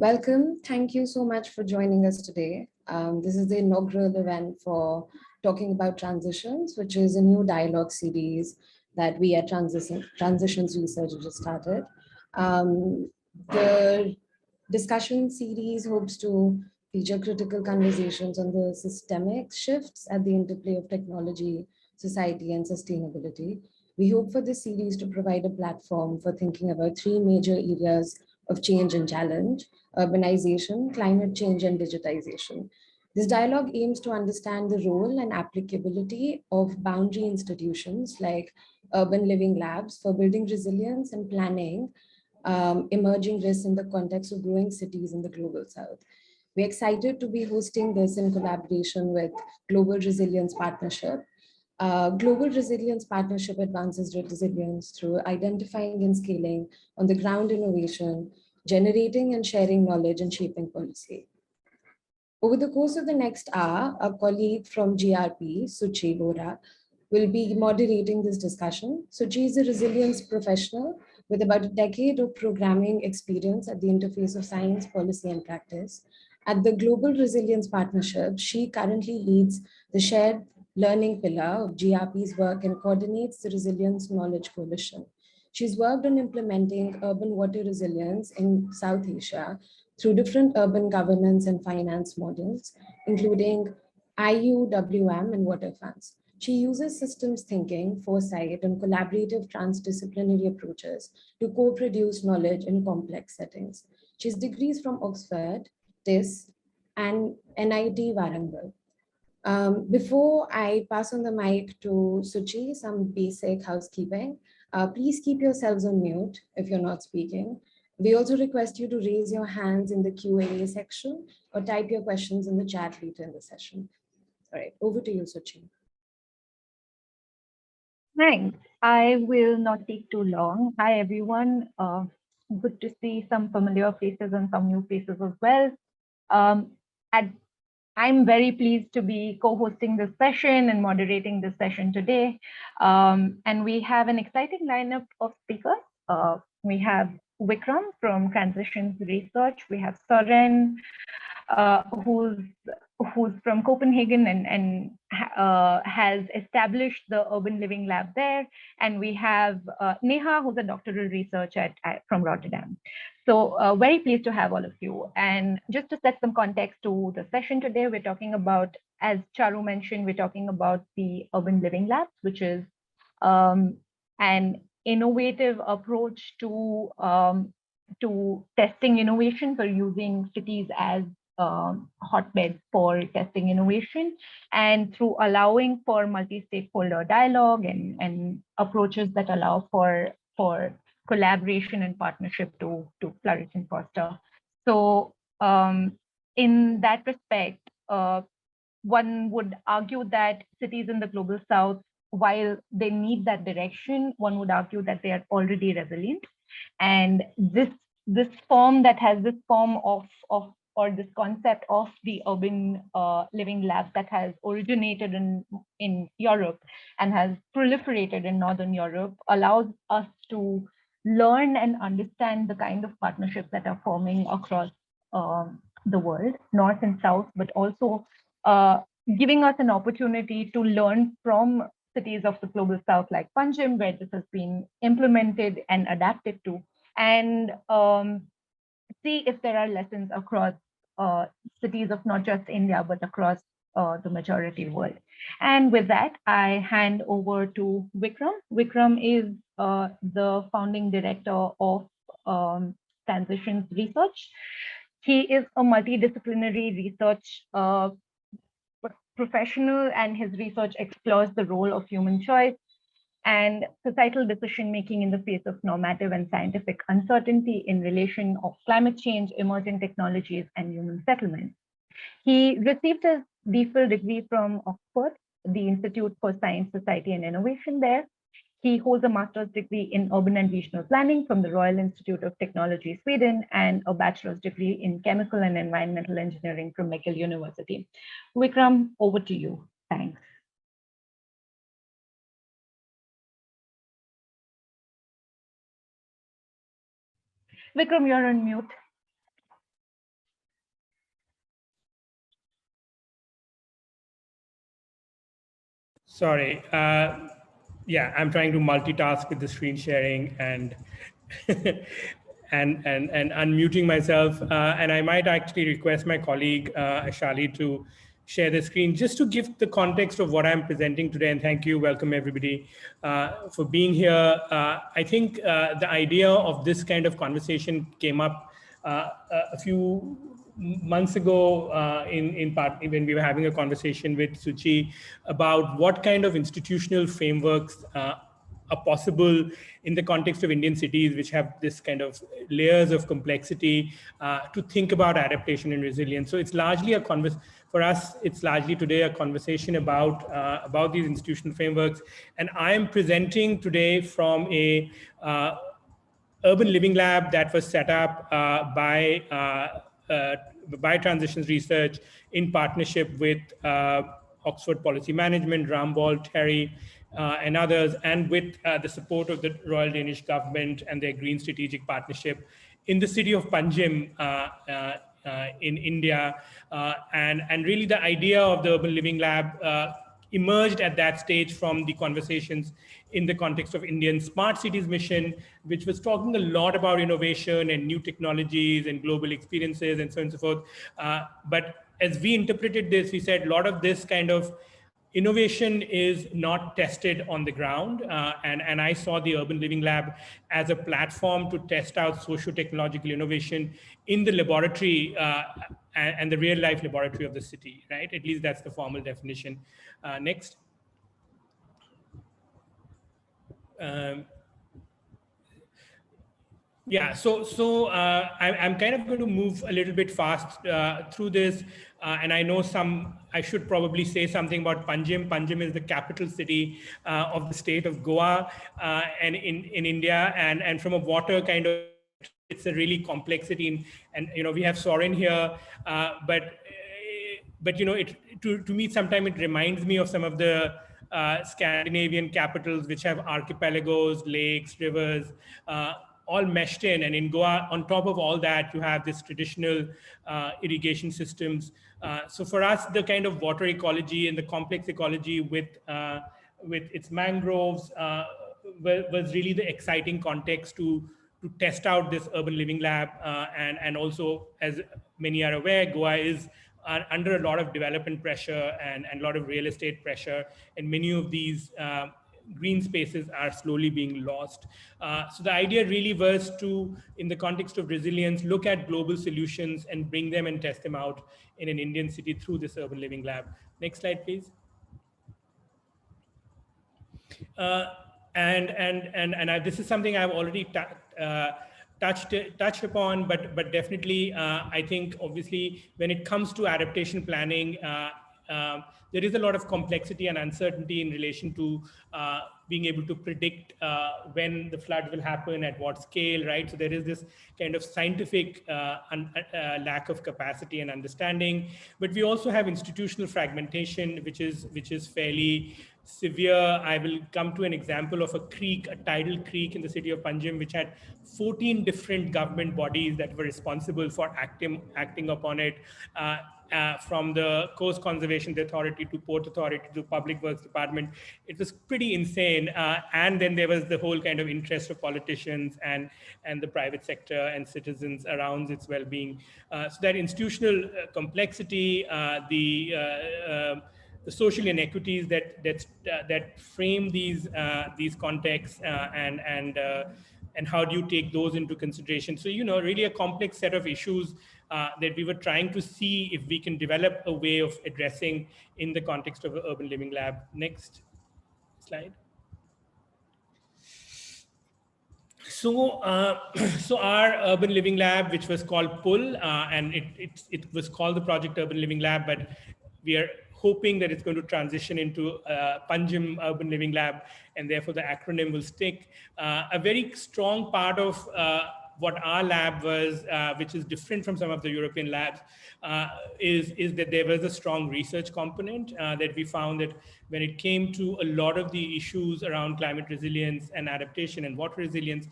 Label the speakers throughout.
Speaker 1: Welcome. Thank you so much for joining us today. This is the inaugural event for talking about transitions, which is a new dialogue series that we at Transitions Research just started. The discussion series hopes to feature critical conversations on the systemic shifts at the interplay of technology, society, and sustainability. We hope for this series to provide a platform for thinking about three major areas of change and challenge: urbanization, climate change, and digitization. This dialogue aims to understand the role and applicability of boundary institutions like urban living labs for building resilience and planning emerging risks in the context of growing cities in the global south. We're excited to be hosting this in collaboration with Global Resilience Partnership. Global Resilience Partnership advances resilience through identifying and scaling on the ground innovation, generating and sharing knowledge, and shaping policy. Over the course of the next hour, a colleague from GRP, Suchi Bora, will be moderating this discussion. Suchi is a resilience professional with about a decade of programming experience at the interface of science, policy, and practice. At the Global Resilience Partnership, she currently leads the shared learning pillar of GRP's work and coordinates the Resilience Knowledge Coalition. She's worked on implementing urban water resilience in South Asia through different urban governance and finance models, including IUWM and water funds. She uses systems thinking, foresight, and collaborative transdisciplinary approaches to co-produce knowledge in complex settings. She has degrees from Oxford, TIS, and NIT Warangal. Before I pass on the mic to Suchi, some basic housekeeping. Please keep yourselves on mute if you're not speaking. We also request you to raise your hands in the Q&A section or type your questions in the chat later in the session. All right, over to you, Suchi.
Speaker 2: Thanks. I will not take too long. Hi, everyone. Good to see some familiar faces and some new faces as well. I'm very pleased to be co-hosting this session and moderating this session today. And we have an exciting lineup of speakers. We have Vikram from Transitions Research. We have Soren, who's from Copenhagen and has established the Urban Living Lab there. And we have Neha, who's a doctoral researcher from Rotterdam. So very pleased to have all of you. And just to set some context to the session today, we're talking about, as Charu mentioned, we're talking about the Urban Living Labs, which is an innovative approach to testing innovation, for using cities as hotbeds for testing innovation, and through allowing for multi-stakeholder dialogue and approaches that allow for collaboration and partnership to flourish and foster. So in that respect, one would argue that cities in the global south, while they need that direction, one would argue that they are already resilient. And this form of or this concept of the urban living lab that has originated in Europe and has proliferated in Northern Europe allows us to learn and understand the kind of partnerships that are forming across the world, North and South, but also giving us an opportunity to learn from cities of the global South like Panjim, where this has been implemented and adapted to, and see if there are lessons across cities of not just India, but across the majority world. And with that, I hand over to Vikram. Vikram is the founding director of Transitions Research. He is a multidisciplinary research professional, and his research explores the role of human choice and societal decision-making in the face of normative and scientific uncertainty in relation of climate change, emerging technologies, and human settlement. He received his DPhil degree from Oxford, the Institute for Science, Society, and Innovation there. He holds a master's degree in urban and regional planning from the Royal Institute of Technology, Sweden, and a bachelor's degree in chemical and environmental engineering from McGill University. Vikram, over to you. Thanks. Vikram, you're on mute.
Speaker 3: Sorry. Yeah, I'm trying to multitask with the screen sharing and and unmuting myself. And I might actually request my colleague Ashali to share the screen just to give the context of what I'm presenting today. And thank you, welcome everybody for being here. I think the idea of this kind of conversation came up a few months ago in part when we were having a conversation with Suchi about what kind of institutional frameworks are possible in the context of Indian cities, which have this kind of layers of complexity to think about adaptation and resilience. So it's largely for us. It's largely today a conversation about these institutional frameworks, and I am presenting today from a urban living lab that was set up by Transitions Research in partnership with Oxford Policy Management, Rambol, Terry, and others, and with the support of the Royal Danish Government and their Green Strategic Partnership in the city of Panjim in India. And really the idea of the Urban Living Lab emerged at that stage from the conversations in the context of Indian Smart Cities mission, which was talking a lot about innovation and new technologies and global experiences and so on and so forth. But as we interpreted this, we said a lot of this kind of innovation is not tested on the ground. And I saw the Urban Living Lab as a platform to test out socio-technological innovation in the laboratory and the real life laboratory of the city, right? At least that's the formal definition. Next. Yeah, I'm kind of going to move a little bit fast through this, and I know I should probably say something about Panjim. Panjim is the capital city of the state of Goa, and in India, and from a water kind of, it's a really complexity, and we have Soren here, but to me sometimes it reminds me of some of the Scandinavian capitals which have archipelagos, lakes, rivers, all meshed in. And in Goa, on top of all that, you have this traditional irrigation systems. So for us, the kind of water ecology and the complex ecology with its mangroves was really the exciting context to test out this urban living lab. And also, as many are aware, Goa is under a lot of development pressure and a lot of real estate pressure. And many of these green spaces are slowly being lost. So the idea really was to, in the context of resilience, look at global solutions and bring them and test them out in an Indian city through this urban living lab. Next slide, please. This is something I've already touched upon, but definitely I think obviously when it comes to adaptation planning, there is a lot of complexity and uncertainty in relation to being able to predict when the flood will happen, at what scale, right? So there is this kind of scientific lack of capacity and understanding, but we also have institutional fragmentation, which is fairly severe. I will come to an example of a creek, a tidal creek in the city of Panjim, which had 14 different government bodies that were responsible for acting upon it. From the Coast Conservation Authority to Port Authority to Public Works Department. It was pretty insane. And then there was the whole kind of interest of politicians and the private sector and citizens around its well-being. So that institutional complexity, the social inequities that frame these contexts, and how do you take those into consideration? So, really a complex set of issues that we were trying to see if we can develop a way of addressing in the context of an urban living lab. Next slide. So, so our urban living lab, which was called PUL, and it was called the Project Urban Living Lab, but we are hoping that it's going to transition into Panjim Urban Living Lab, and therefore the acronym will stick. A very strong part of what our lab was, which is different from some of the European labs, is that there was a strong research component, that we found that when it came to a lot of the issues around climate resilience and adaptation and water resilience,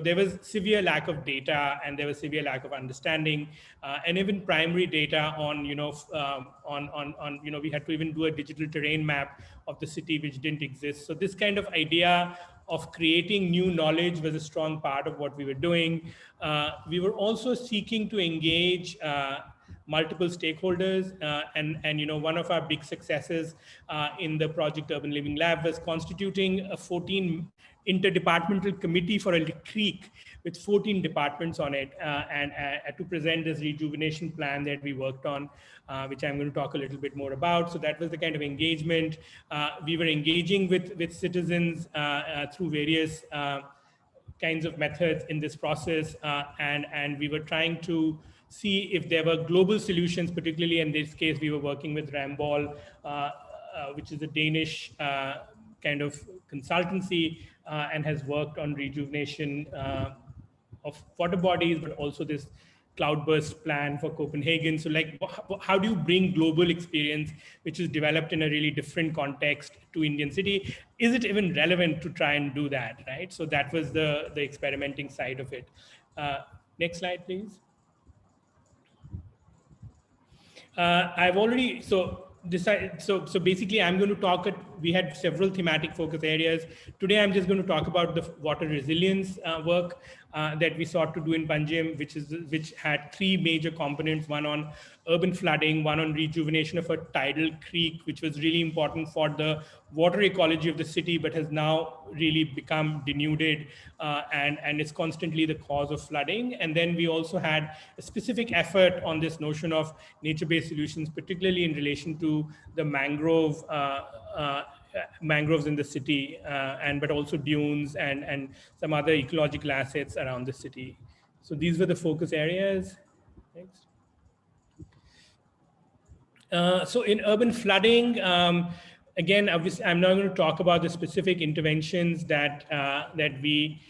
Speaker 3: there was severe lack of data, and there was severe lack of understanding, and even primary data on, we had to even do a digital terrain map of the city, which didn't exist. So this kind of idea of creating new knowledge was a strong part of what we were doing. We were also seeking to engage multiple stakeholders, and one of our big successes in the project Urban Living Lab was constituting a 14 interdepartmental committee for a creek with 14 departments on it, and to present this rejuvenation plan that we worked on, which I'm going to talk a little bit more about. So that was the kind of engagement. We were engaging with citizens through various kinds of methods in this process, and we were trying to see if there were global solutions. Particularly in this case, we were working with Rambol, which is a Danish kind of consultancy, and has worked on rejuvenation of water bodies, but also this cloudburst plan for Copenhagen. So like, how do you bring global experience, which is developed in a really different context, to Indian city? Is it even relevant to try and do that, right? So that was the experimenting side of it. Next slide, please. I've already, so basically I'm going to talk we had several thematic focus areas. Today I'm just going to talk about the water resilience work that we sought to do in Panjim, which had three major components: one on urban flooding, one on rejuvenation of a tidal creek, which was really important for the water ecology of the city, but has now really become denuded, and is constantly the cause of flooding. And then we also had a specific effort on this notion of nature-based solutions, particularly in relation to the mangroves in the city, but also dunes and some other ecological assets around the city. So these were the focus areas. Next. So in urban flooding, again, obviously, I'm not going to talk about the specific interventions that we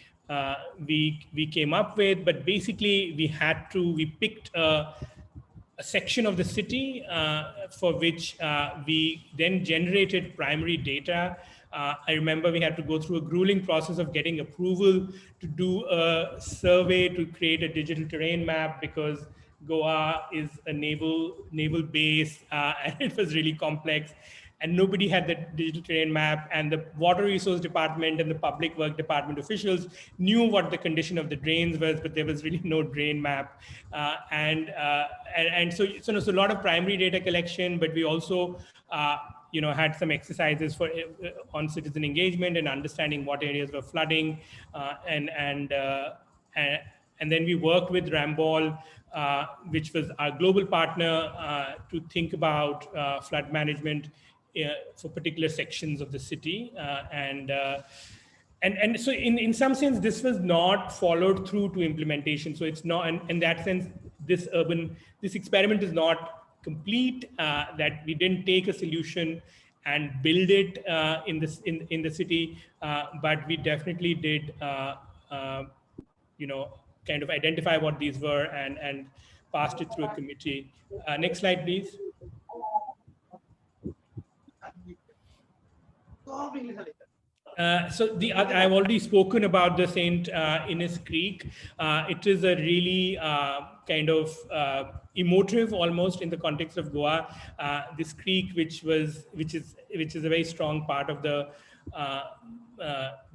Speaker 3: came up with, but basically we picked a section of the city for which we then generated primary data. I remember we had to go through a grueling process of getting approval to do a survey to create a digital terrain map, because Goa is a naval base, and it was really complex, and nobody had the digital terrain map, and the water resource department and the public work department officials knew what the condition of the drains was, but there was really no drain map. So a lot of primary data collection, but we also had some exercises on citizen engagement and understanding what areas were flooding, and then we worked with Rambol, which was our global partner, to think about flood management for particular sections of the city, and so in some sense this was not followed through to implementation. So it's not, in that sense, this experiment is not complete, that we didn't take a solution and build it in the city, but we definitely did kind of identify what these were and passed it through a committee. Next slide, please. So I've already spoken about the St. Ines Creek. It is a really kind of emotive, almost, in the context of Goa. This creek, which is a very strong part of the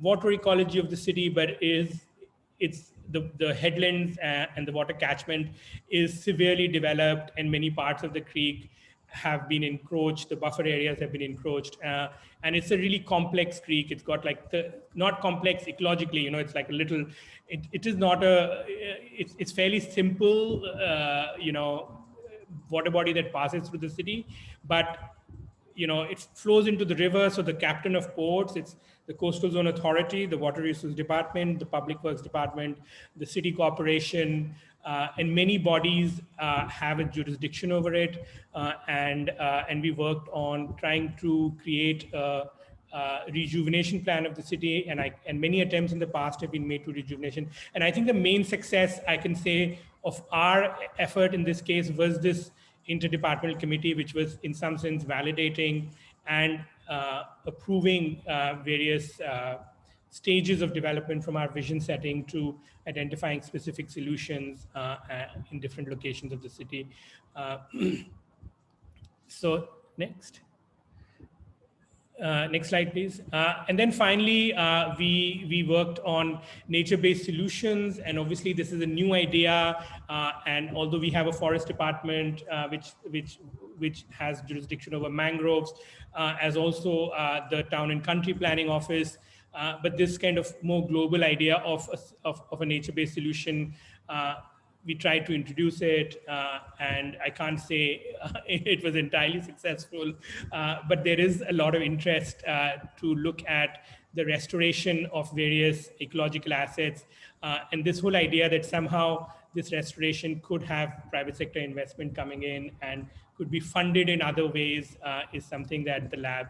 Speaker 3: water ecology of the city, but it's the headlands and the water catchment is severely developed, and many parts of the creek have been encroached. The buffer areas have been encroached, and it's a really complex creek. It's got like not complex ecologically, it's like a little. It is not it's fairly simple, water body that passes through the city, but it flows into the river. So the captain of ports, it's the Coastal Zone Authority, the Water Resources Department, the Public Works Department, the City Corporation, and many bodies have a jurisdiction over it. And we worked on trying to create a rejuvenation plan of the city, and many attempts in the past have been made to rejuvenation. And I think the main success, I can say, of our effort in this case was this interdepartmental committee, which was in some sense validating and approving various stages of development from our vision setting to identifying specific solutions in different locations of the city. So next. Next slide, please. And then finally, we worked on nature-based solutions, and obviously this is a new idea. And although we have a forest department which has jurisdiction over mangroves, as also the town and country planning office, but this kind of more global idea of a nature-based solution. We tried to introduce it, and I can't say it was entirely successful, but there is a lot of interest to look at the restoration of various ecological assets. And this whole idea that somehow this restoration could have private sector investment coming in and could be funded in other ways is something that the lab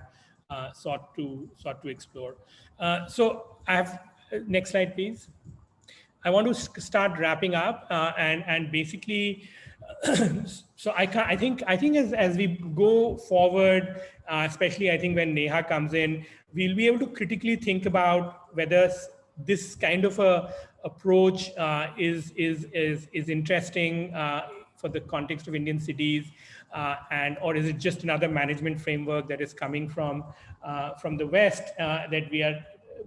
Speaker 3: sought to explore. So I have, next slide, please. I want to start wrapping up, and basically, so I think as we go forward, especially I think when Neha comes in, we'll be able to critically think about whether this kind of a approach is interesting for the context of Indian cities, or is it just another management framework that is coming from the West that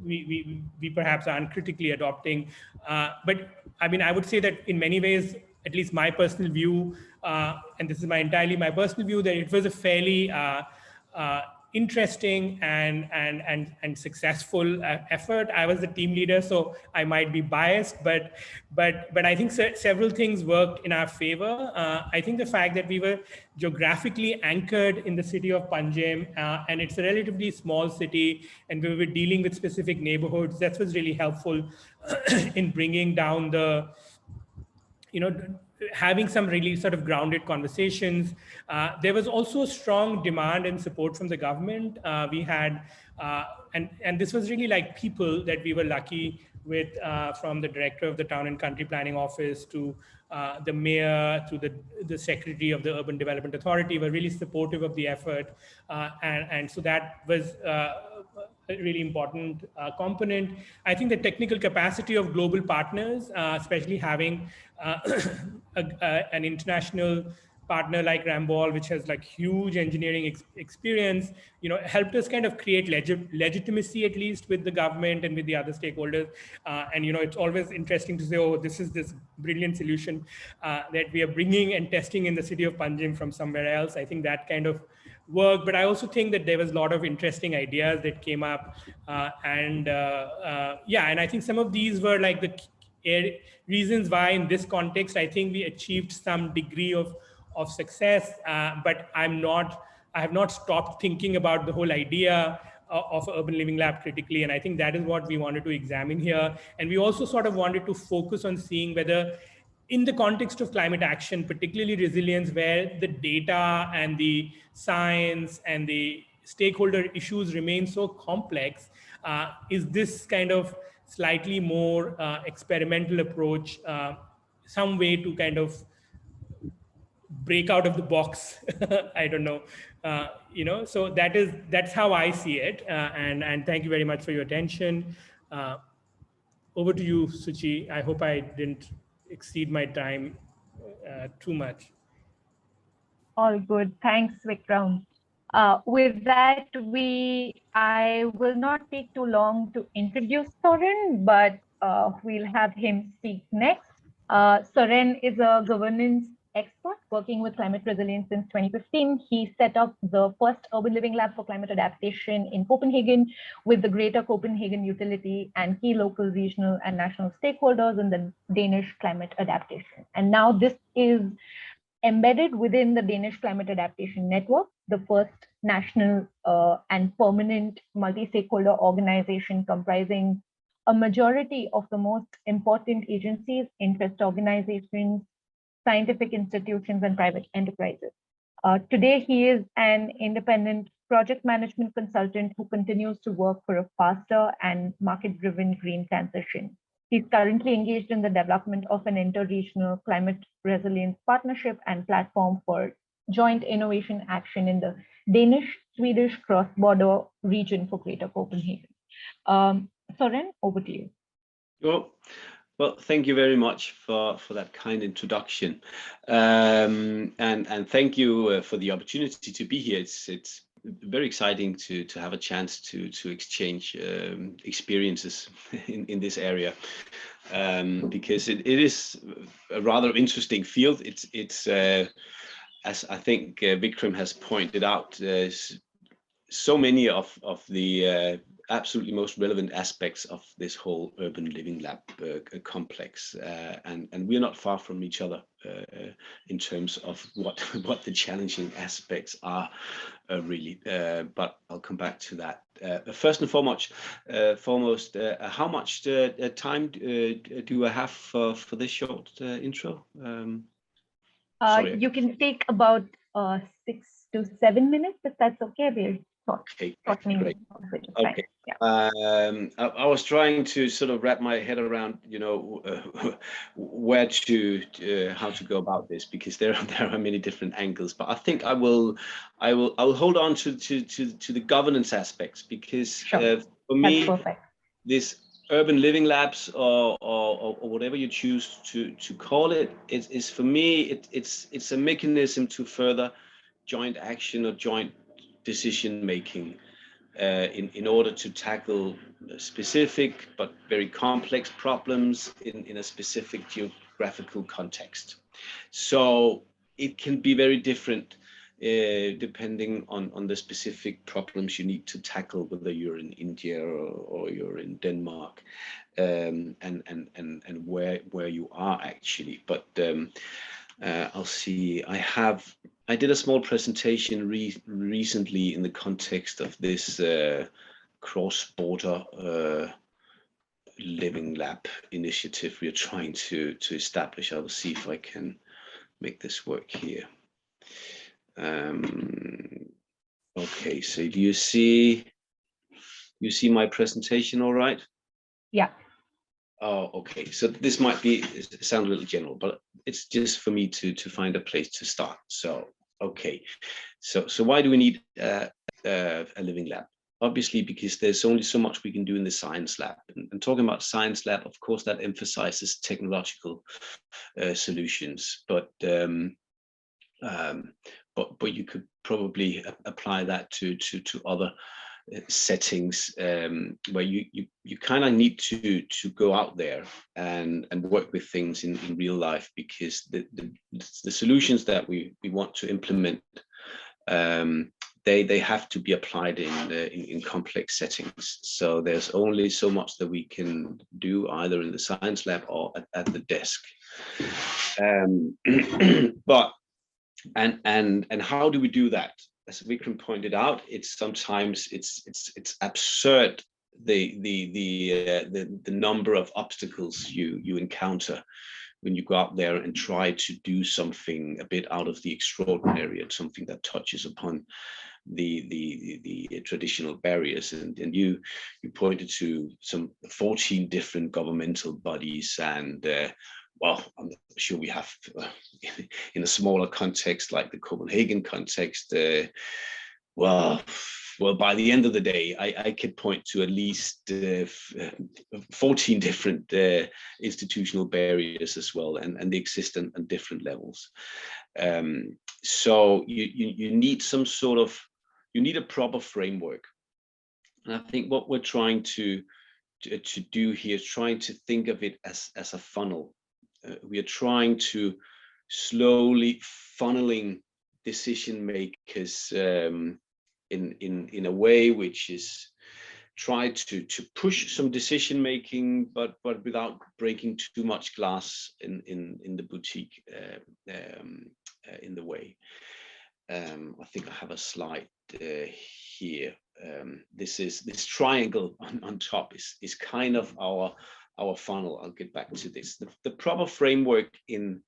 Speaker 3: we perhaps aren't critically adopting. But I mean, I would say that in many ways, at least my personal view, and this is entirely my personal view, that it was a fairly interesting and successful effort. I was the team leader, so I might be biased, but I think several things worked in our favor. I think the fact that we were geographically anchored in the city of Panjim, and it's a relatively small city, and we were dealing with specific neighborhoods, that was really helpful in bringing down the, having some really sort of grounded conversations. There was also strong demand and support from the government. We had, and this was really like people that we were lucky with, from the director of the town and country planning office to the mayor to the secretary of the urban development authority were really supportive of the effort. And so that was a really important component. I think the technical capacity of global partners, especially having an international partner like Rambol, which has like huge engineering experience, helped us kind of create legitimacy, at least with the government and with the other stakeholders. And it's always interesting to say, oh, this is this brilliant solution that we are bringing and testing in the city of Panjim from somewhere else. I think that kind of work, but I also think that there was a lot of interesting ideas that came up, and I think some of these were like the reasons why in this context I think we achieved some degree of success, but I have not stopped thinking about the whole idea of urban living lab critically, and I think that is what we wanted to examine here. And we also sort of wanted to focus on seeing whether in the context of climate action, particularly resilience, where the data and the science and the stakeholder issues remain so complex, is this kind of slightly more experimental approach some way to kind of break out of the box? I don't know, so that's how I see it. And thank you very much for your attention. Over to you, Suchi. I hope I didn't exceed my time too much.
Speaker 2: All good. Thanks, Vikram. With that, I will not take too long to introduce Soren, but we'll have him speak next. Soren is a governance expert working with climate resilience since 2015. He set up the first urban living lab for climate adaptation in Copenhagen with the Greater Copenhagen Utility and key local, regional, and national stakeholders in the Danish climate adaptation. And now this is embedded within the Danish Climate Adaptation Network, the first national and permanent multi-stakeholder organization comprising a majority of the most important agencies, interest organizations, scientific institutions, and private enterprises. Today, he is an independent project management consultant who continues to work for a faster and market-driven green transition. He's currently engaged in the development of an inter-regional climate resilience partnership and platform for joint innovation action in the Danish-Swedish cross-border region for Greater Copenhagen. Soren, over to you.
Speaker 4: Well, thank you very much for that kind introduction, and thank you for the opportunity to be here. It's very exciting to have a chance to exchange experiences in this area, because it is a rather interesting field. It's as I think Vikram has pointed out, so many of the absolutely most relevant aspects of this whole urban living lab complex, and we're not far from each other in terms of what the challenging aspects are really, but I'll come back to that. First and foremost, how much time do I have for this short intro? Sorry.
Speaker 2: You can take about 6 to 7 minutes, if that's okay. We're
Speaker 4: Okay,
Speaker 2: great.
Speaker 4: Okay.
Speaker 2: Yeah.
Speaker 4: I was trying to sort of wrap my head around, where to how to go about this, because there are many different angles. But I think I will hold on to the governance aspects, because
Speaker 2: Sure.
Speaker 4: for me,
Speaker 2: that's perfect.
Speaker 4: This urban living labs or whatever you choose to call it is for me it's a mechanism to further joint action or joint decision making in order to tackle specific but very complex problems in a specific geographical context. So it can be very different depending on the specific problems you need to tackle, whether you're in India or you're in Denmark, and where you are actually. But I'll see. I did a small presentation recently in the context of this cross-border living lab initiative we are trying to establish. I will see if I can make this work here. Okay, so do you see my presentation all right?
Speaker 2: Yeah.
Speaker 4: Oh, okay. So this might sound a little general, but it's just for me to find a place to start. So, okay. So why do we need a living lab? Obviously, because there's only so much we can do in the science lab. And talking about science lab, of course, that emphasizes technological solutions, but you could probably apply that to other settings where you kind of need to go out there and work with things in real life, because the solutions that we want to implement, they have to be applied in complex settings. So there's only so much that we can do either in the science lab or at the desk. But and how do we do that? As Vikram pointed out, it's sometimes absurd the number of obstacles you encounter when you go out there and try to do something a bit out of the extraordinary, and something that touches upon the traditional barriers. And you pointed to some 14 different governmental bodies, and well, I'm sure we have in a smaller context like the Copenhagen context. Well, by the end of the day, I could point to at least 14 different institutional barriers as well, and they exist on different levels. So you need you need a proper framework. And I think what we're trying to do here is trying to think of it as a funnel. We are trying to slowly funneling decision makers in a way which is try to push some decision making, but without breaking too much glass in the boutique in the way. I think I have a slide here. This triangle on top is kind of our funnel. I'll get back to this. The proper framework in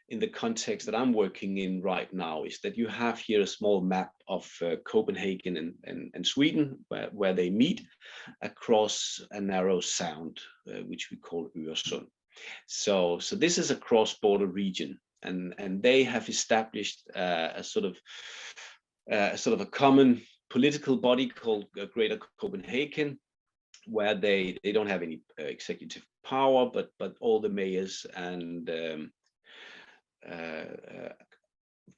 Speaker 4: the context that I'm working in right now is that you have here a small map of Copenhagen and Sweden, where they meet across a narrow sound, which we call Øresund. So this is a cross-border region, and they have established a sort of sort of a common political body called Greater Copenhagen, where they don't have any executive power, but all the mayors and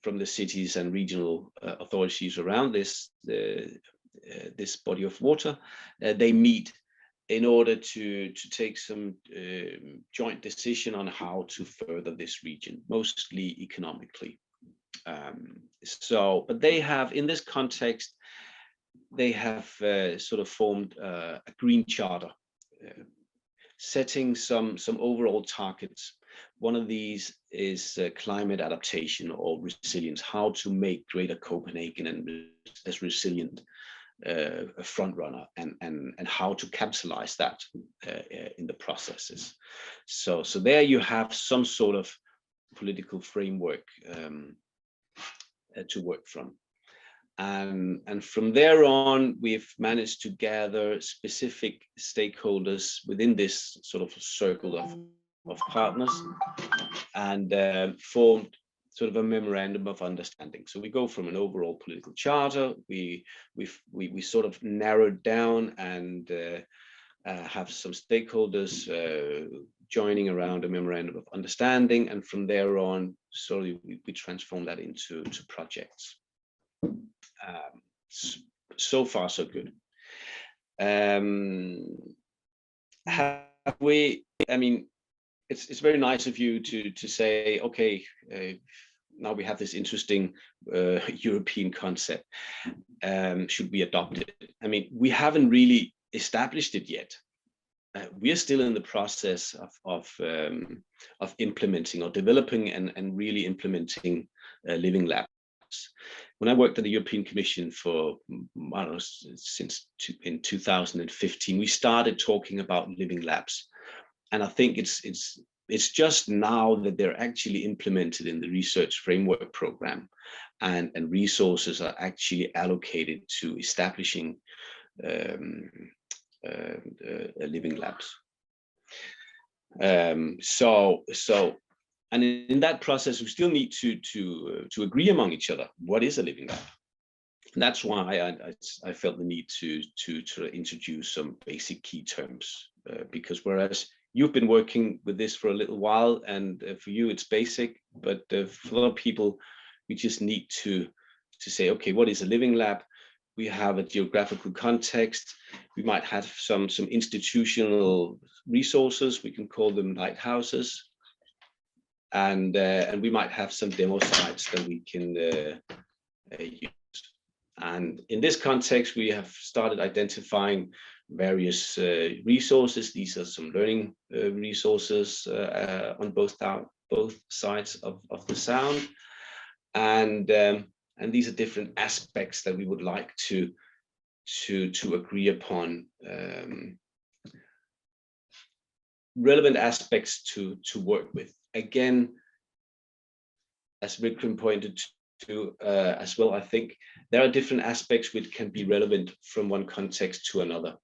Speaker 4: from the cities and regional authorities around this body of water, they meet in order to take some joint decision on how to further this region, mostly economically. But they have, in this context, they have sort of formed a green charter, setting some overall targets. One of these is climate adaptation or resilience, how to make Greater Copenhagen as resilient a front runner, and how to capitalize that in the processes. So there you have some sort of political framework to work from. And from there on, we've managed to gather specific stakeholders within this sort of circle of partners, and formed sort of a memorandum of understanding. So we go from an overall political charter, we sort of narrowed down and have some stakeholders joining around a memorandum of understanding, and from there on, slowly we transform that into projects. So far, so good. Have we? I mean, it's very nice of you to say, okay, now we have this interesting European concept. Should we adopt it? I mean, we haven't really established it yet. We are still in the process of implementing or developing and really implementing living labs. When I worked at the European Commission for, I don't know, in 2015, we started talking about living labs, and I think it's just now that they're actually implemented in the research framework program, and resources are actually allocated to establishing living labs. And in that process, we still need to agree among each other. What is a living lab? And that's why I felt the need to introduce some basic key terms, because whereas you've been working with this for a little while, and for you it's basic, but for a lot of people, we just need to say, okay, what is a living lab? We have a geographical context. We might have some institutional resources. We can call them lighthouses. And we might have some demo sites that we can use. And in this context, we have started identifying various resources. These are some learning resources on both sides of the sound, and these are different aspects that we would like to agree upon. Relevant aspects to work with. Again, as Vikram pointed to as well, I think there are different aspects which can be relevant from one context to another.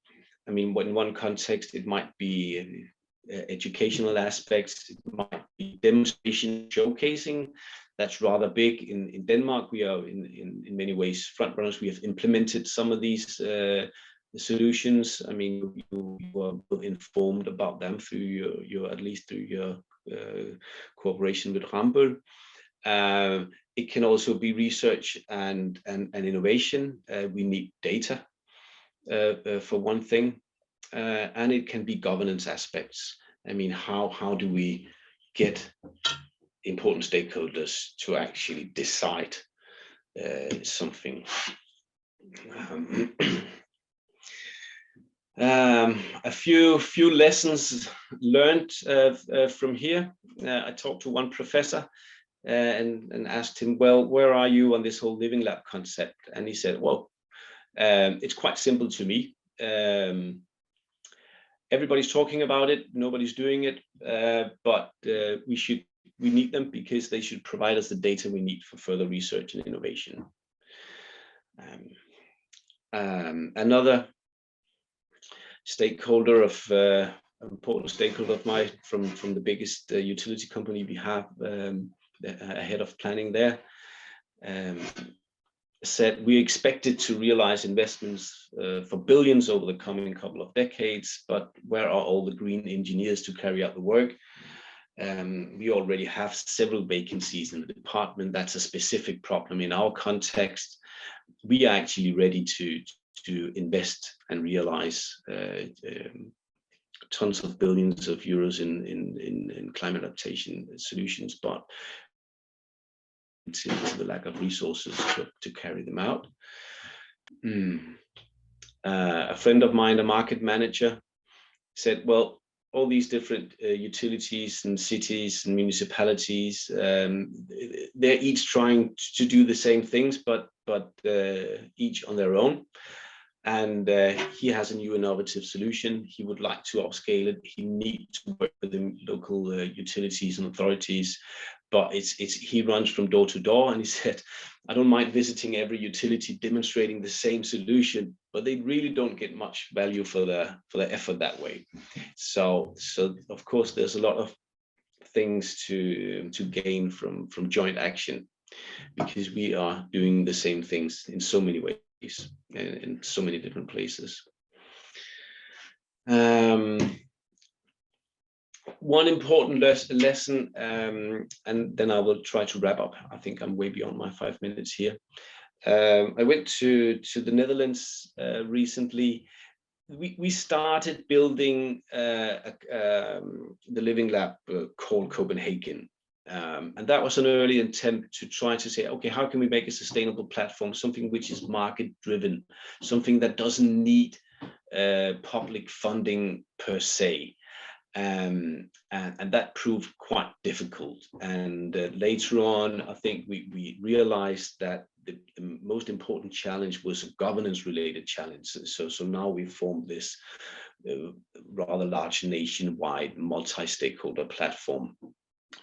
Speaker 4: I mean, in one context, it might be educational aspects, it might be demonstration, showcasing. That's rather big. In Denmark, we are in many ways frontrunners. We have implemented some of these solutions. I mean, you were informed about them through your at least through your cooperation with Rambøll. It can also be research and innovation. We need data for one thing, and it can be governance aspects. I mean, how do we get important stakeholders to actually decide something? A few lessons learned from here. I talked to one professor and asked him, well, where are you on this whole living lab concept? And he said, well, it's quite simple to me. Everybody's talking about it, nobody's doing it, but we need them because they should provide us the data we need for further research and innovation. Another stakeholder important stakeholder of mine from the biggest utility company we have, a head of planning there, said we expected to realize investments for billions over the coming couple of decades, but where are all the green engineers to carry out the work? We already have several vacancies in the department. That's a specific problem in our context. We are actually ready to invest and realize tons of billions of euros in climate adaptation solutions, but it's the lack of resources to carry them out. A friend of mine, a market manager, said, well, all these different utilities and cities and municipalities, they're each trying to do the same things, but each on their own. And he has a new innovative solution. He would like to upscale it. He needs to work with the local utilities and authorities, but he runs from door to door. And he said, I don't mind visiting every utility demonstrating the same solution, but they really don't get much value for the effort that way. So of course, there's a lot of things to gain from joint action, because we are doing the same things in so many ways in so many different places. One important lesson, and then I will try to wrap up. I think I'm way beyond my 5 minutes here. I went to the Netherlands recently. We started building the Living Lab called Copenhagen. And that was an early attempt to try to say, okay, how can we make a sustainable platform, something which is market driven, something that doesn't need public funding per se. And that proved quite difficult. And later on, I think we realized that the most important challenge was a governance related challenge. So now we formed this rather large nationwide multi-stakeholder platform,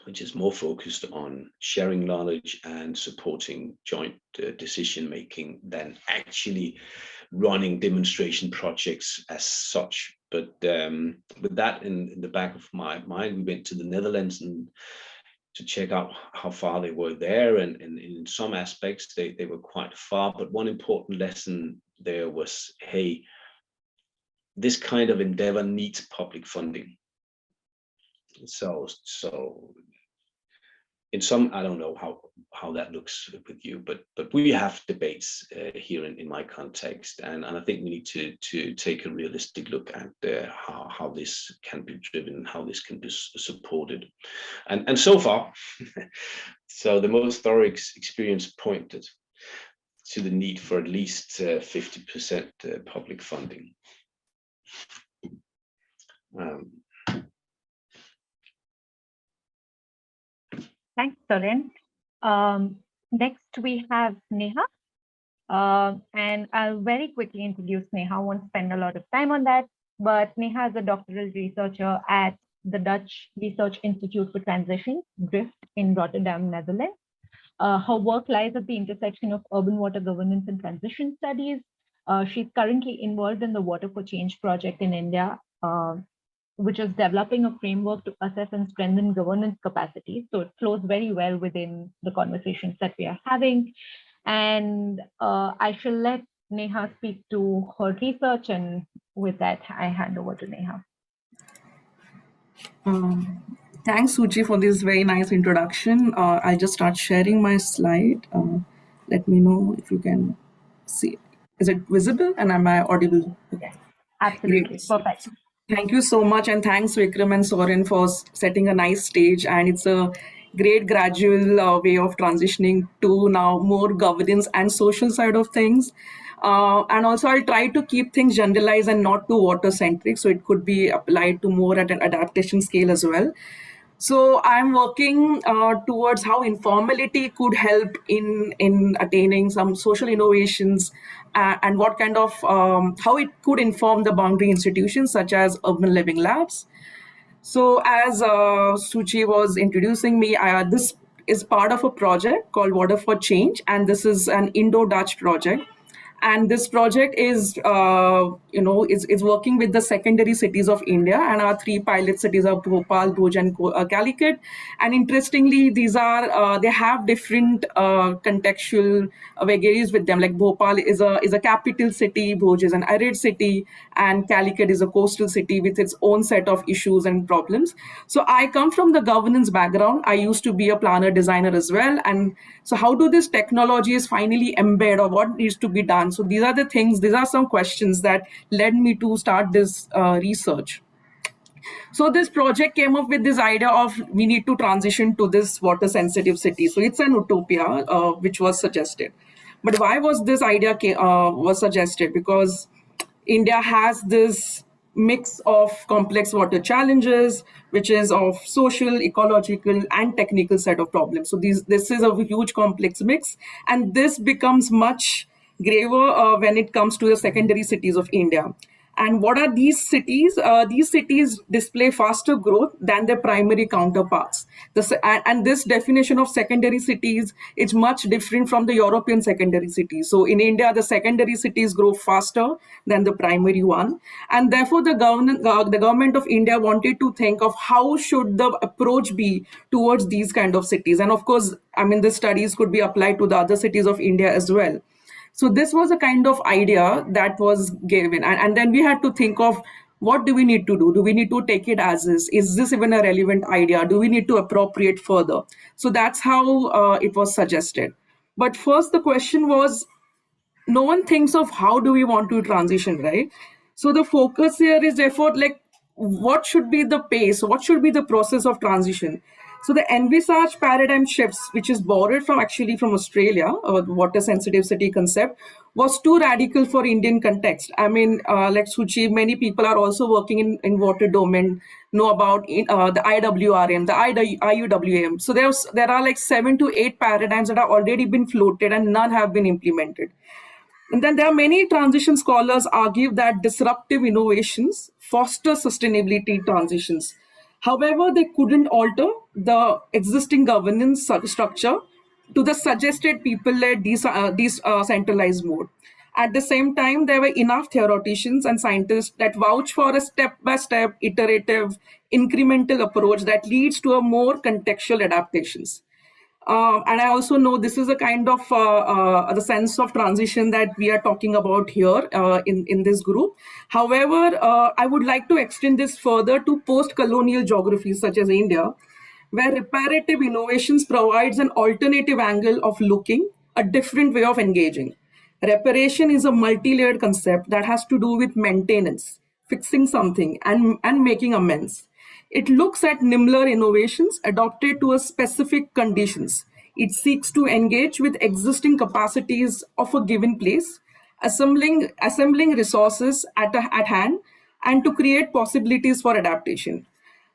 Speaker 4: which is more focused on sharing knowledge and supporting joint decision making than actually running demonstration projects as such. But with that in the back of my mind, we went to the Netherlands and to check out how far they were there. And in some aspects, they were quite far. But one important lesson there was, hey, this kind of endeavor needs public funding. So in some, I don't know how that looks with you, but we have debates here in my context, and I think we need to take a realistic look at how this can be driven, how this can be supported, and so far, so the most thorough experience pointed to the need for at least 50% public funding.
Speaker 2: Thanks, Soren. Next, we have Neha. And I'll very quickly introduce Neha. I won't spend a lot of time on that, but Neha is a doctoral researcher at the Dutch Research Institute for Transition, DRIFT, in Rotterdam, Netherlands. Her work lies at the intersection of urban water governance and transition studies. She's currently involved in the Water for Change project in India, which is developing a framework to assess and strengthen governance capacity. So it flows very well within the conversations that we are having. And I shall let Neha speak to her research. And with that, I hand over to Neha.
Speaker 5: Thanks, Suchi, for this very nice introduction. I'll just start sharing my slide. Let me know if you can see. Is it visible and am I audible?
Speaker 2: Yes, absolutely.
Speaker 5: Great.
Speaker 2: Perfect.
Speaker 5: Thank you so much, and thanks Vikram and Soren for setting a nice stage. And it's a great gradual way of transitioning to now more governance and social side of things. And also I'll try to keep things generalized and not too water centric, so it could be applied to more at an adaptation scale as well. So I'm working towards how informality could help in attaining some social innovations, and what kind of how it could inform the boundary institutions such as urban living labs. So as Suchi was introducing me, this is part of a project called Water for Change, and this is an Indo-Dutch project. And this project is, is working with the secondary cities of India, and our three pilot cities are Bhopal, Bhuj, and Calicut. And interestingly, these are they have different contextual vagaries with them. Like Bhopal is a capital city, Bhuj is an arid city, and Calicut is a coastal city with its own set of issues and problems. So I come from the governance background. I used to be a planner designer as well. And so how do these technologies finally embed, or what needs to be done? So these are the things, these are some questions that led me to start this research. So this project came up with this idea of we need to transition to this water sensitive city. So it's an utopia which was suggested. But why was this idea was suggested? Because India has this mix of complex water challenges, which is of social, ecological, and technical set of problems. So this is a huge complex mix, and this becomes much graver when it comes to the secondary cities of India. And what are these cities? These cities display faster growth than their primary counterparts. And this definition of secondary cities is much different from the European secondary cities. So in India, the secondary cities grow faster than the primary one. And therefore, the government of India wanted to think of how should the approach be towards these kind of cities. And of course, I mean, the studies could be applied to the other cities of India as well. So this was a kind of idea that was given. And then we had to think of what do we need to do? Do we need to take it as is? Is this even a relevant idea? Do we need to appropriate further? So that's how it was suggested. But first, the question was, no one thinks of how do we want to transition, right? So the focus here is therefore like, what should be the pace? What should be the process of transition? So the envisaged paradigm shifts, which is borrowed from actually from Australia, water sensitive city concept, was too radical for Indian context. I mean, like Suchi, many people are also working in water domain, know about the IWRM, the IUWM. So there are like 7 to 8 paradigms that have already been floated and none have been implemented. And then there are many transition scholars argue that disruptive innovations foster sustainability transitions. However, they couldn't alter the existing governance structure to the suggested people-led decentralized mode. At the same time, there were enough theoreticians and scientists that vouch for a step-by-step, iterative, incremental approach that leads to a more contextual adaptations. And I also know this is a kind of the sense of transition that we are talking about here in this group. However, I would like to extend this further to post-colonial geographies such as India, where reparative innovations provides an alternative angle of looking, a different way of engaging. Reparation is a multi-layered concept that has to do with maintenance, fixing something, and making amends. It looks at nimbler innovations adopted to a specific conditions. It seeks to engage with existing capacities of a given place, assembling resources at hand, and to create possibilities for adaptation.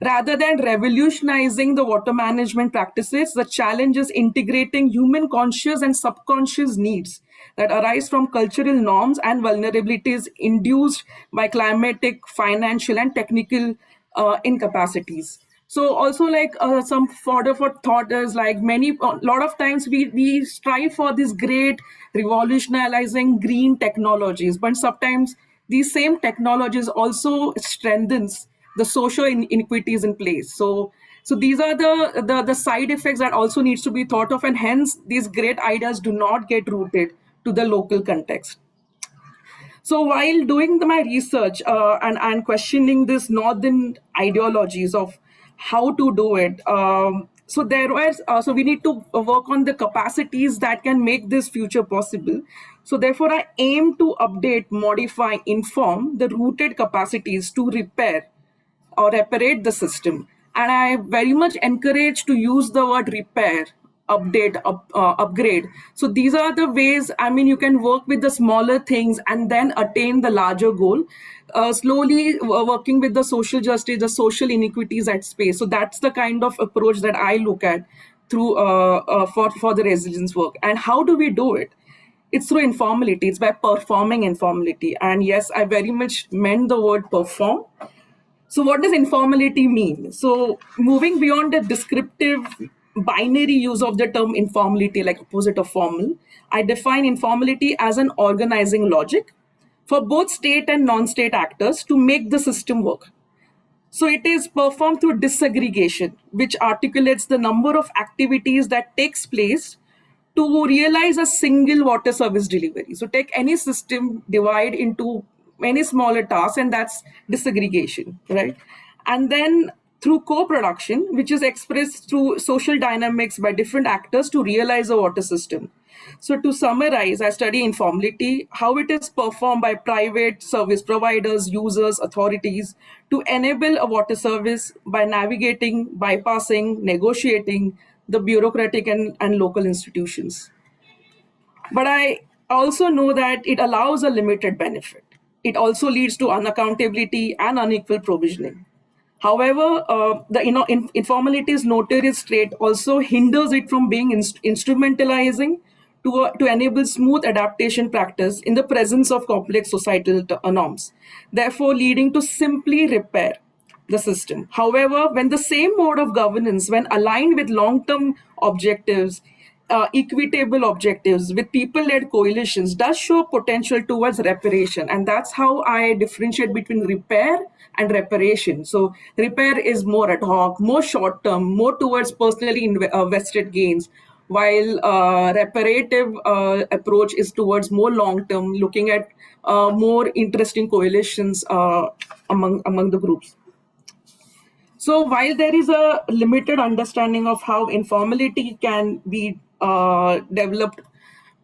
Speaker 5: Rather than revolutionizing the water management practices, the challenge is integrating human conscious and subconscious needs that arise from cultural norms and vulnerabilities induced by climatic, financial, and technical incapacities. So also like some fodder for thought is like a lot of times we strive for this great revolutionizing green technologies, but sometimes these same technologies also strengthens the social inequities in place. So these are the side effects that also needs to be thought of, and hence these great ideas do not get rooted to the local context. So while doing my research and questioning this northern ideologies of how to do it, so there was so we need to work on the capacities that can make this future possible. So therefore, I aim to update, modify, inform the rooted capacities to repair or reparate the system. And I very much encourage to use the word repair, update, upgrade. So these are the ways, I mean, you can work with the smaller things and then attain the larger goal. Slowly working with the social justice, the social inequities at space. So that's the kind of approach that I look at through for the resilience work. And how do we do it? It's through informality. It's by performing informality. And yes, I very much meant the word perform. So what does informality mean? So moving beyond the descriptive binary use of the term informality, like opposite of formal, I define informality as an organizing logic for both state and non-state actors to make the system work. So it is performed through disaggregation, which articulates the number of activities that takes place to realize a single water service delivery. So take any system, divide into many smaller tasks, and that's disaggregation, right? And then through co-production, which is expressed through social dynamics by different actors to realize a water system. So to summarize, I study informality, how it is performed by private service providers, users, authorities to enable a water service by navigating, bypassing, negotiating the bureaucratic and local institutions. But I also know that it allows a limited benefit. It also leads to unaccountability and unequal provisioning. However, the informality's notorious trait also hinders it from being instrumentalizing to enable smooth adaptation practice in the presence of complex societal norms, therefore leading to simply repair the system. However, when the same mode of governance, when aligned with long-term objectives, equitable objectives with people-led coalitions, does show potential towards reparation. And that's how I differentiate between repair and reparation. So repair is more ad hoc, more short-term, more towards personally vested gains, while reparative approach is towards more long-term, looking at more interesting coalitions among the groups. So while there is a limited understanding of how informality can be developed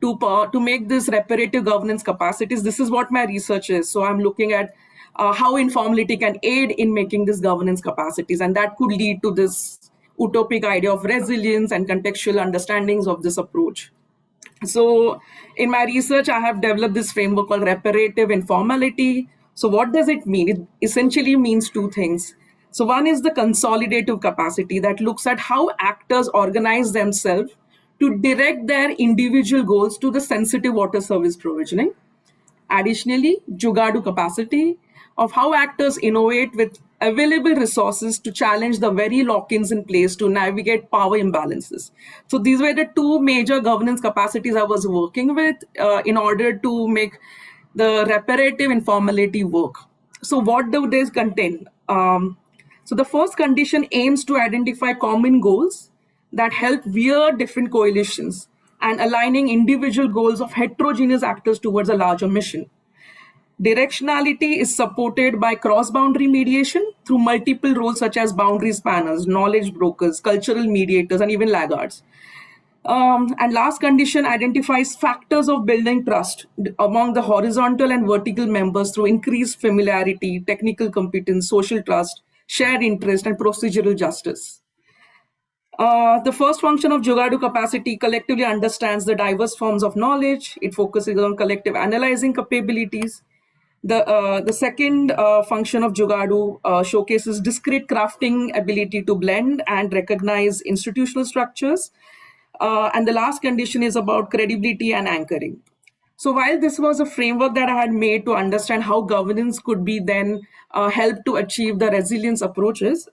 Speaker 5: to make this reparative governance capacities, this is what my research is. So I'm looking at how informality can aid in making this governance capacities, and that could lead to this utopic idea of resilience and contextual understandings of this approach. So in my research, I have developed this framework called reparative informality. So what does it mean? It essentially means two things. So one is the consolidative capacity that looks at how actors organize themselves to direct their individual goals to the sensitive water service provisioning. Additionally, Jugadu capacity of how actors innovate with available resources to challenge the very lock-ins in place to navigate power imbalances. So these were the two major governance capacities I was working with in order to make the reparative informality work. So what do these contain? So the first condition aims to identify common goals that help veer different coalitions and aligning individual goals of heterogeneous actors towards a larger mission. Directionality is supported by cross-boundary mediation through multiple roles such as boundary spanners, knowledge brokers, cultural mediators, and even laggards. And last condition identifies factors of building trust among the horizontal and vertical members through increased familiarity, technical competence, social trust, shared interest, and procedural justice. The first function of Jugadu capacity collectively understands the diverse forms of knowledge. It focuses on collective analyzing capabilities. The second function of Jugadu showcases discrete crafting ability to blend and recognize institutional structures. And the last condition is about credibility and anchoring. So while this was a framework that I had made to understand how governance could be then help to achieve the resilience approaches,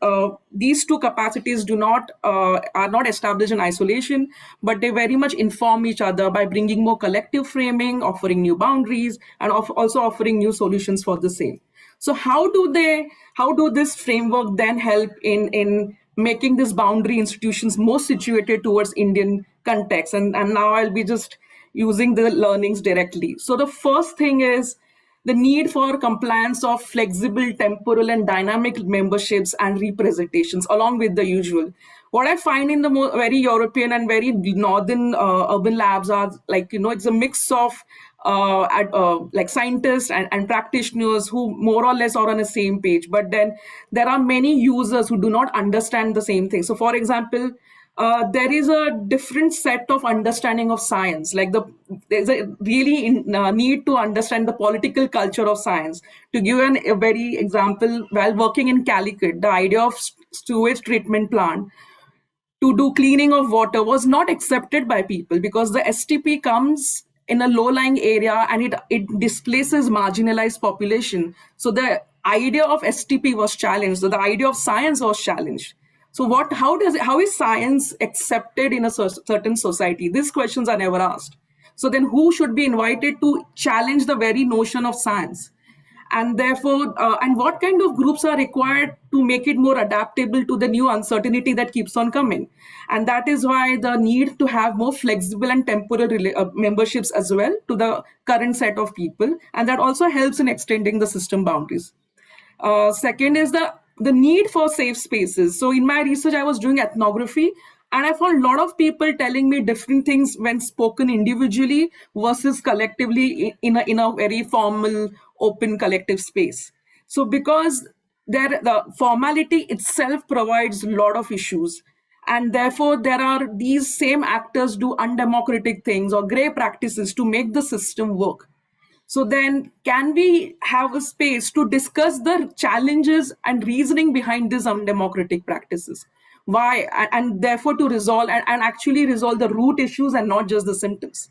Speaker 5: these two capacities are not established in isolation, but they very much inform each other by bringing more collective framing, offering new boundaries, and also offering new solutions for the same. So how do this framework then help in making these boundary institutions more situated towards Indian context? And now I'll be just using the learnings directly. So the first thing is the need for compliance of flexible, temporal, and dynamic memberships and representations, along with the usual. What I find in the very European and very northern urban labs are it's a mix of like scientists and practitioners who more or less are on the same page. But then there are many users who do not understand the same thing. So for example, there is a different set of understanding of science. There's a really need to understand the political culture of science. To give a very example, while working in Calicut, the idea of sewage treatment plant to do cleaning of water was not accepted by people because the STP comes in a low-lying area and it displaces marginalized population. So the idea of STP was challenged. So the idea of science was challenged. So how is science accepted in a certain society? These questions are never asked. So then who should be invited to challenge the very notion of science? And therefore, and what kind of groups are required to make it more adaptable to the new uncertainty that keeps on coming? And that is why the need to have more flexible and temporal memberships as well to the current set of people. And that also helps in extending the system boundaries. Second is the need for safe spaces. So in my research, I was doing ethnography, and I found a lot of people telling me different things when spoken individually versus collectively in a very formal, open collective space. So because the formality itself provides a lot of issues, and therefore there are these same actors do undemocratic things or gray practices to make the system work. So then can we have a space to discuss the challenges and reasoning behind these undemocratic practices? Why? And therefore to resolve and actually resolve the root issues and not just the symptoms.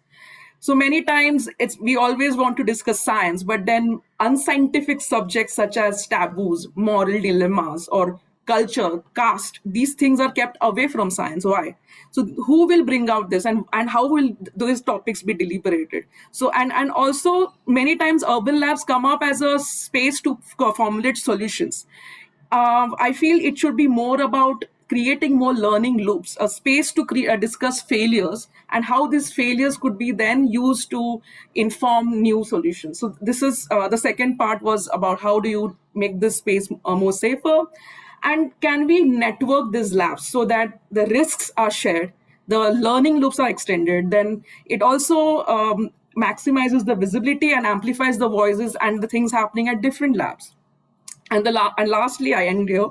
Speaker 5: So many times we always want to discuss science, but then unscientific subjects such as taboos, moral dilemmas, or culture, caste, these things are kept away from science. Why? So who will bring out this, and how will those topics be deliberated? So and also many times urban labs come up as a space to formulate solutions. I feel it should be more about creating more learning loops, a space to discuss failures and how these failures could be then used to inform new solutions. So this is the second part was about how do you make this space more safer, and can we network these labs so that the risks are shared, the learning loops are extended, then it also maximizes the visibility and amplifies the voices and the things happening at different labs. And lastly, I end here,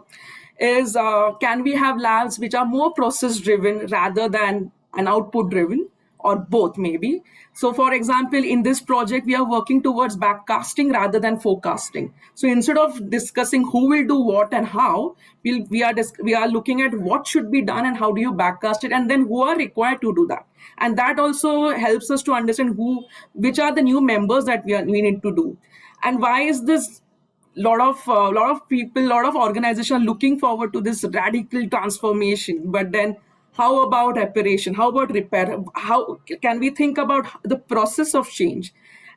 Speaker 5: is can we have labs which are more process driven rather than an output driven, or both maybe? So for example, in this project, we are working towards backcasting rather than forecasting. So instead of discussing who will do what and how, we are looking at what should be done and how do you backcast it, and then who are required to do that. And that also helps us to understand which are the new members that we need to do. And why is this? Lot of people, lot of organizations are looking forward to this radical transformation, but then how about reparation, how about repair, how can we think about the process of change?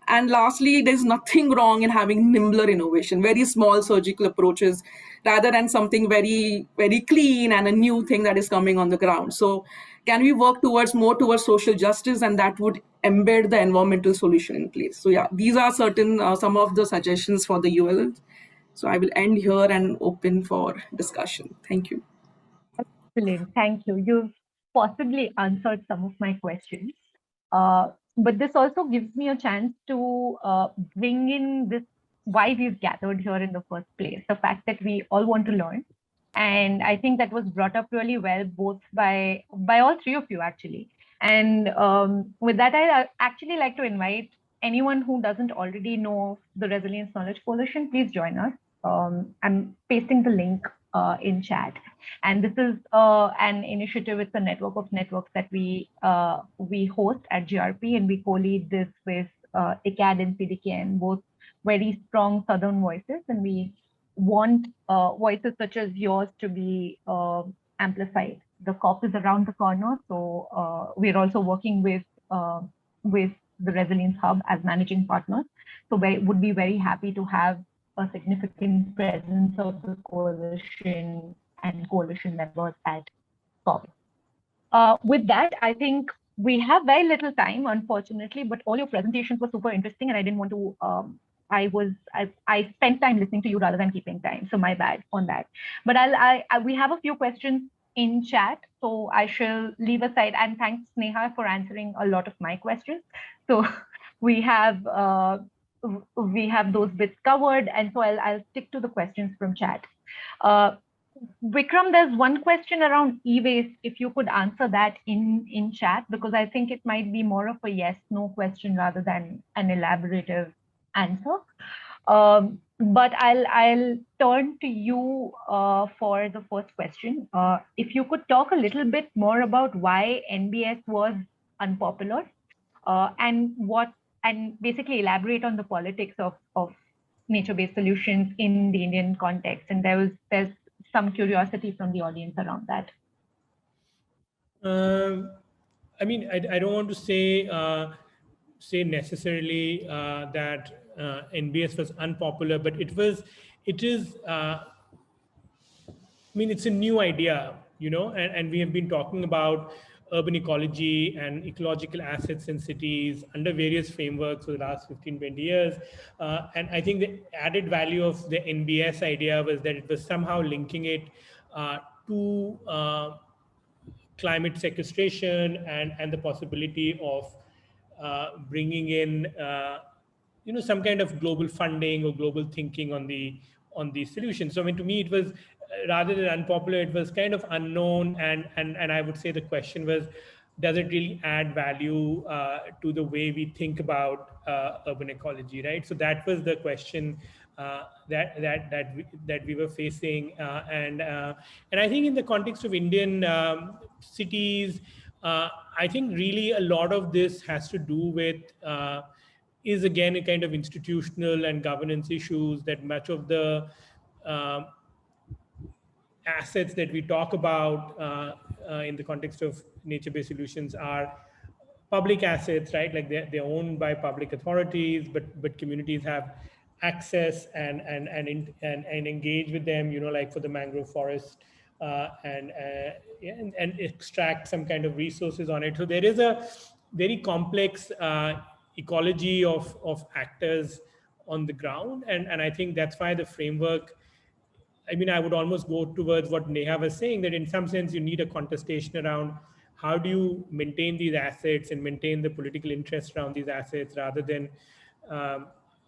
Speaker 5: And lastly, there's nothing wrong in having nimbler innovation, very small surgical approaches, rather than something very, very clean and a new thing that is coming on the ground. So can we work more towards social justice, and that would embed the environmental solution in place? So yeah, these are some of the suggestions for the ULLs. So I will end here and open for discussion. Thank you.
Speaker 2: Excellent. Thank you. You've possibly answered some of my questions. But this also gives me a chance to bring in this why we've gathered here in the first place, the fact that we all want to learn. And I think that was brought up really well, both by all three of you, actually. And with that, I actually like to invite anyone who doesn't already know the Resilience Knowledge Coalition, please join us. I'm pasting the link in chat. And this is an initiative. It's a network of networks that we host at GRP, and we co-lead this with ICAD and CDKN, both very strong Southern voices. And we want voices such as yours to be amplified. The COP is around the corner, so we're also working with the Resilience Hub as managing partners. So we would be very happy to have a significant presence of the coalition and coalition members at COP. With that, I think we have very little time, unfortunately, but all your presentations were super interesting, and I didn't want to. I spent time listening to you rather than keeping time, so my bad on that. But we have a few questions in chat, so I shall leave aside. And thanks, Sneha, for answering a lot of my questions. So we have those bits covered, and so I'll stick to the questions from chat. Vikram, there's one question around e-waste. If you could answer that in chat, because I think it might be more of a yes/no question rather than an elaborative answer. But I'll turn to you for the first question. If you could talk a little bit more about why NBS was unpopular, and basically elaborate on the politics of nature-based solutions in the Indian context. And there's some curiosity from the audience around that.
Speaker 3: I mean, I don't want to say necessarily that NBS was unpopular, but it is. I mean, it's a new idea, and we have been talking about urban ecology and ecological assets in cities under various frameworks for the last 15, 20 years. And I think the added value of the NBS idea was that it was somehow linking it to climate sequestration and the possibility of bringing in some kind of global funding or global thinking on these solutions. So I mean, to me, it was rather than unpopular, it was kind of unknown, and I would say the question was, does it really add value to the way we think about urban ecology, right? So that was the question that we were facing, and I think in the context of Indian cities, I think really a lot of this has to do with is again a kind of institutional and governance issues, that much of the assets that we talk about in the context of nature-based solutions are public assets, right? Like they're owned by public authorities, but communities have access and engage with them, like for the mangrove forest, and extract some kind of resources on it. So there is a very complex ecology of actors on the ground, and I think that's why the framework, I mean, I would almost go towards what Neha was saying, that in some sense you need a contestation around how do you maintain these assets and maintain the political interest around these assets, rather than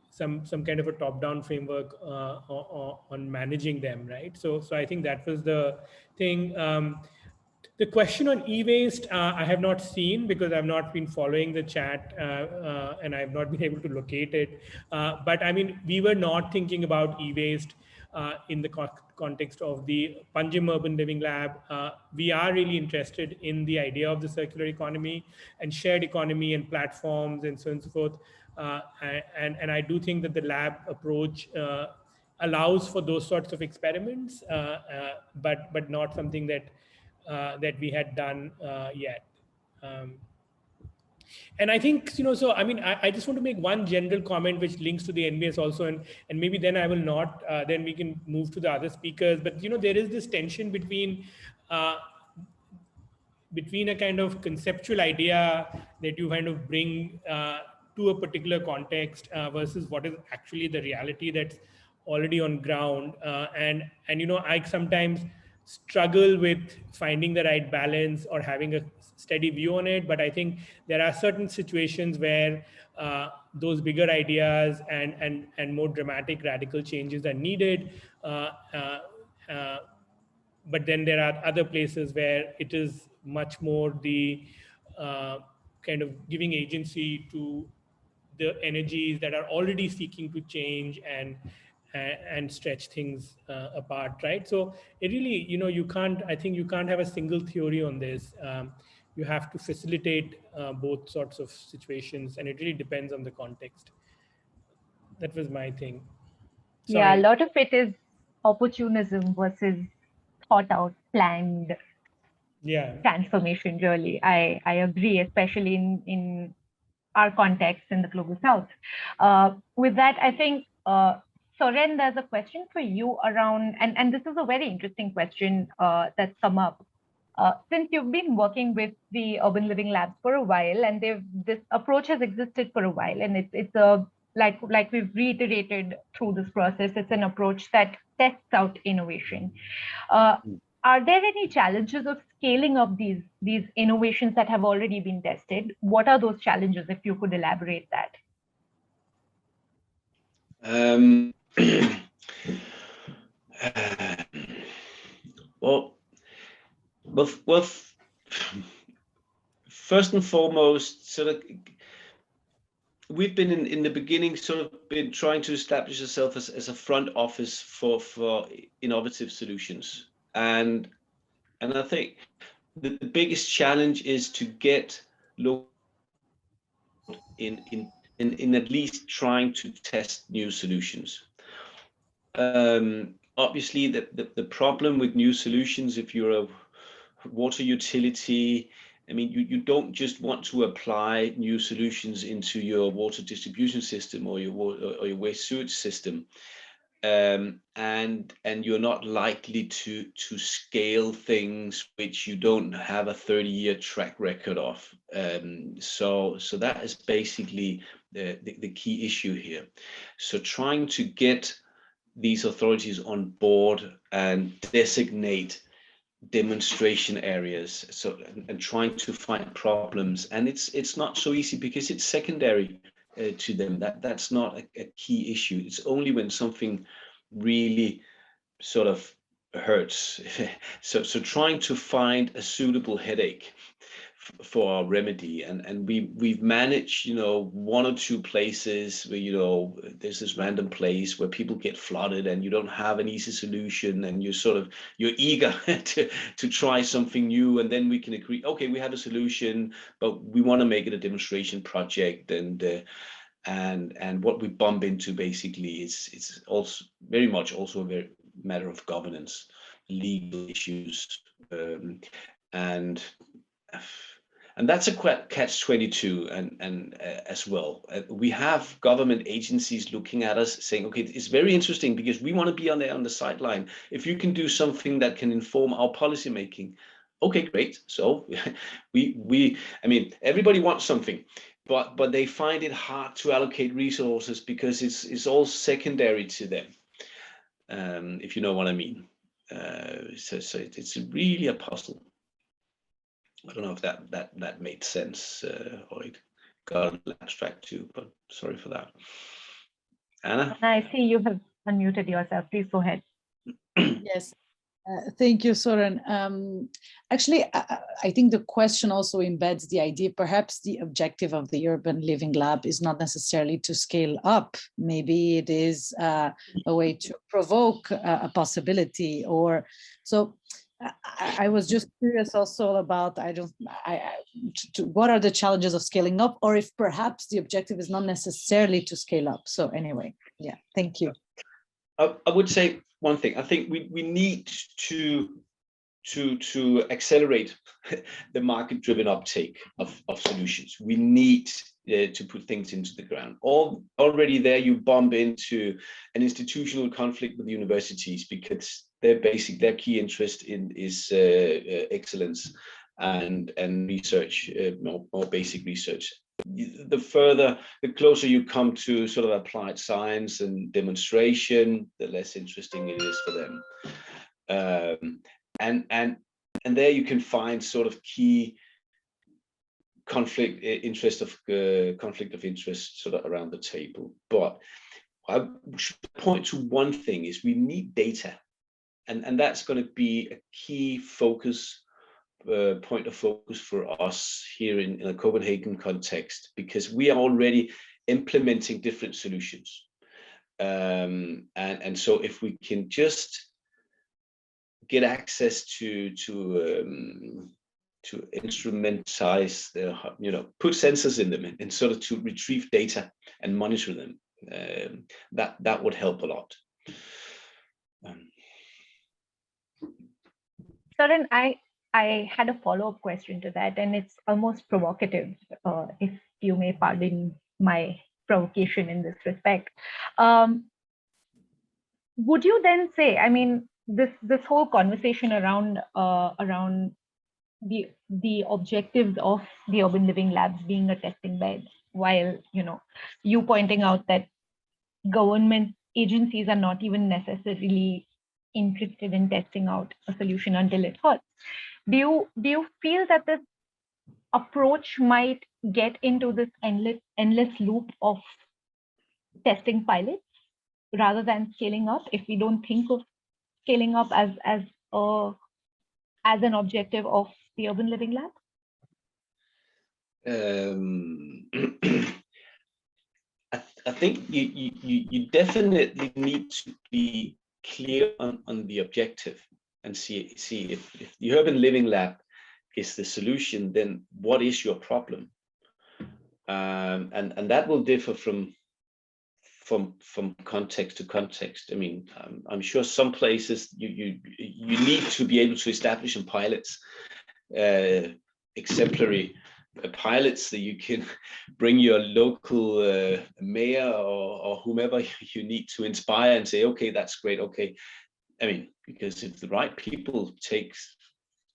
Speaker 3: some kind of a top-down framework on managing them, right? So I think that was the thing. The question on e-waste, I have not seen because I've not been following the chat and I've not been able to locate it. But I mean, we were not thinking about e-waste in the context of the Panjim Urban Living Lab. We are really interested in the idea of the circular economy and shared economy and platforms and so on and so forth. And I do think that the lab approach allows for those sorts of experiments, but not something that we had done yet. And I think, so I mean, I just want to make one general comment which links to the NBS also, and maybe then I will not, then we can move to the other speakers. But, there is this tension between a kind of conceptual idea that you kind of bring to a particular context versus what is actually the reality that's already on ground. And I sometimes struggle with finding the right balance or having a steady view on it. But I think there are certain situations where those bigger ideas and more dramatic radical changes are needed. But then there are other places where it is much more the kind of giving agency to the energies that are already seeking to change and stretch things apart, right? So it really, I think you can't have a single theory on this. You have to facilitate both sorts of situations, and it really depends on the context. That was my thing. Sorry.
Speaker 2: Yeah, a lot of it is opportunism versus thought out, planned transformation, really. I agree, especially in our context in the Global South. With that, I think, Soren, there's a question for you around, and this is a very interesting question that's come up. Since you've been working with the Urban Living Labs for a while, and this approach has existed for a while, and it's a like we've reiterated through this process, it's an approach that tests out innovation. Are there any challenges of scaling up these innovations that have already been tested? What are those challenges, if you could elaborate that?
Speaker 4: Well, first and foremost, sort of, we've been in the beginning sort of been trying to establish ourselves as a front office for innovative solutions, and I think the biggest challenge is to get local in at least trying to test new solutions. obviously the problem with new solutions, if you're a water utility, I mean, you don't just want to apply new solutions into your water distribution system or your waste sewage system. And you're not likely to scale things which you don't have a 30-year track record of. So that is basically the key issue here. So trying to get these authorities on board and designate demonstration areas, so and trying to find problems, and it's not so easy because it's secondary to them. That's not a key issue. It's only when something really sort of hurts. So trying to find a suitable headache for our remedy, and we've managed, one or two places where there's this random place where people get flooded and you don't have an easy solution, and you're eager to try something new, and then we can agree, okay, we have a solution, but we want to make it a demonstration project. And what we bump into basically is it's also very much also a very matter of governance, legal issues, and that's a catch-22, and as well. We have government agencies looking at us saying, okay, it's very interesting because we want to be on the sideline. If you can do something that can inform our policy making, okay, great. So I mean, everybody wants something, but they find it hard to allocate resources because it's all secondary to them, if you know what I mean. So it's really a puzzle. I don't know if that made sense, or it got a little abstract too, but sorry for that. Anna?
Speaker 2: I see you have unmuted yourself. Please go ahead.
Speaker 6: Yes. Thank you, Soren. Actually, I think the question also embeds the idea, perhaps the objective of the Urban Living Lab is not necessarily to scale up. Maybe it is a way to provoke a possibility, or so. I was just curious also about, what are the challenges of scaling up, or if perhaps the objective is not necessarily to scale up. So anyway, yeah, thank you.
Speaker 4: I would say one thing. I think we need to accelerate the market-driven uptake of solutions. We need to put things into the ground. Already there, you bump into an institutional conflict with universities because their key interest is excellence and research, more basic research. The closer you come to sort of applied science and demonstration, the less interesting it is for them. And there you can find sort of key conflict of interest sort of around the table. But I should point to one thing: is we need data, and that's going to be a key point of focus for us here in a Copenhagen context, because we are already implementing different solutions, and so if we can just get access to instrumentize put sensors in them and sort of to retrieve data and monitor them, that would help a lot.
Speaker 2: Soren, I had a follow-up question to that, and it's almost provocative, if you may pardon my provocation in this respect. Would you then say, I mean, this whole conversation around the objectives of the Urban Living Labs being a testing bed, while you pointing out that government agencies are not even necessarily interested in testing out a solution until it hurts. Do you feel that this approach might get into this endless loop of testing pilots rather than scaling up, if we don't think of scaling up as an objective of the Urban Living Lab?
Speaker 4: I think you definitely need to be clear on the objective and see if the Urban Living Lab is the solution, then what is your problem? And that will differ from from context to context. I mean, I'm sure some places you need to be able to establish in pilots exemplary pilots that you can bring your local mayor or whomever you need to inspire and say, okay, that's great. Okay, I mean, because if the right people take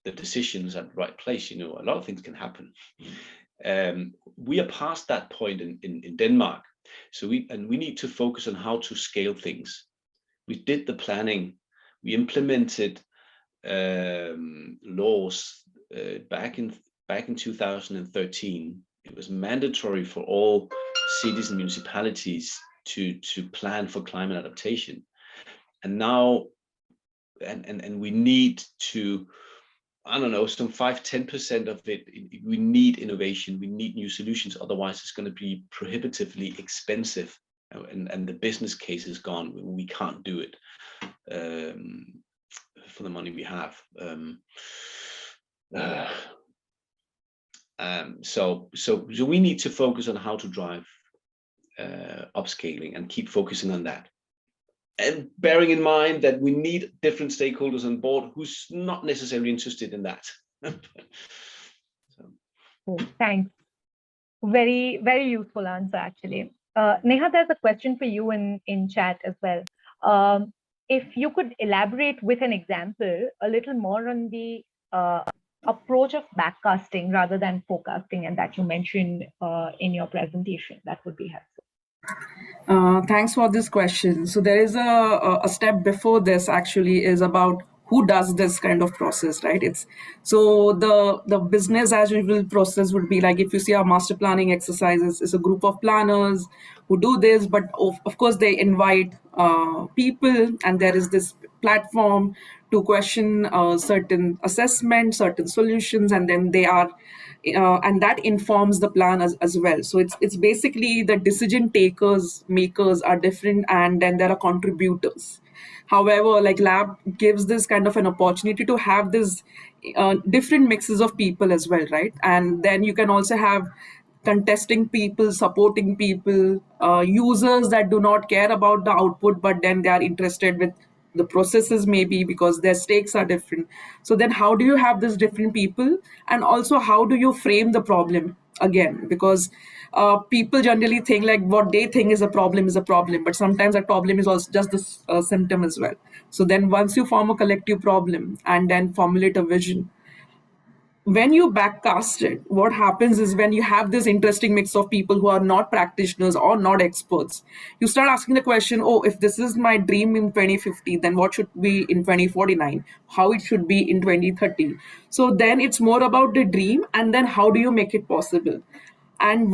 Speaker 4: the decisions at the right place, a lot of things can happen. We are past that point in Denmark. So we need to focus on how to scale things. We did the planning, we implemented laws back in 2013. It was mandatory for all cities and municipalities to plan for climate adaptation. And now, and we need to, I don't know, some 5-10% of it, we need innovation, we need new solutions, otherwise it's going to be prohibitively expensive, and the business case is gone. We can't do it for the money we have. So we need to focus on how to drive upscaling and keep focusing on that. And bearing in mind that we need different stakeholders on board who's not necessarily interested in that.
Speaker 2: Thanks. Very, very useful answer, actually. Neha, there's a question for you in chat as well. If you could elaborate with an example a little more on the approach of backcasting rather than forecasting, and that you mentioned in your presentation, that would be helpful.
Speaker 5: Thanks for this question. So there is a step before this actually is about who does this kind of process, right? It's so the business as usual process would be like, if you see our master planning exercises, is a group of planners who do this, but of course they invite people, and there is this platform to question certain assessments, certain solutions, and then they are and that informs the plan as well. So it's basically the decision makers are different, and then there are contributors. However, like lab gives this kind of an opportunity to have this different mixes of people as well, right? And then you can also have contesting people, supporting people, users that do not care about the output, but then they are interested with the processes, maybe because their stakes are different. So then how do you have these different people? And also, how do you frame the problem again? Because people generally think like what they think is a problem, but sometimes that problem is also just the symptom as well. So then once you form a collective problem and then formulate a vision, when you backcast it, what happens is when you have this interesting mix of people who are not practitioners or not experts, you start asking the question, oh, if this is my dream in 2050, then what should be in 2049? How it should be in 2030? So then it's more about the dream, and then how do you make it possible? And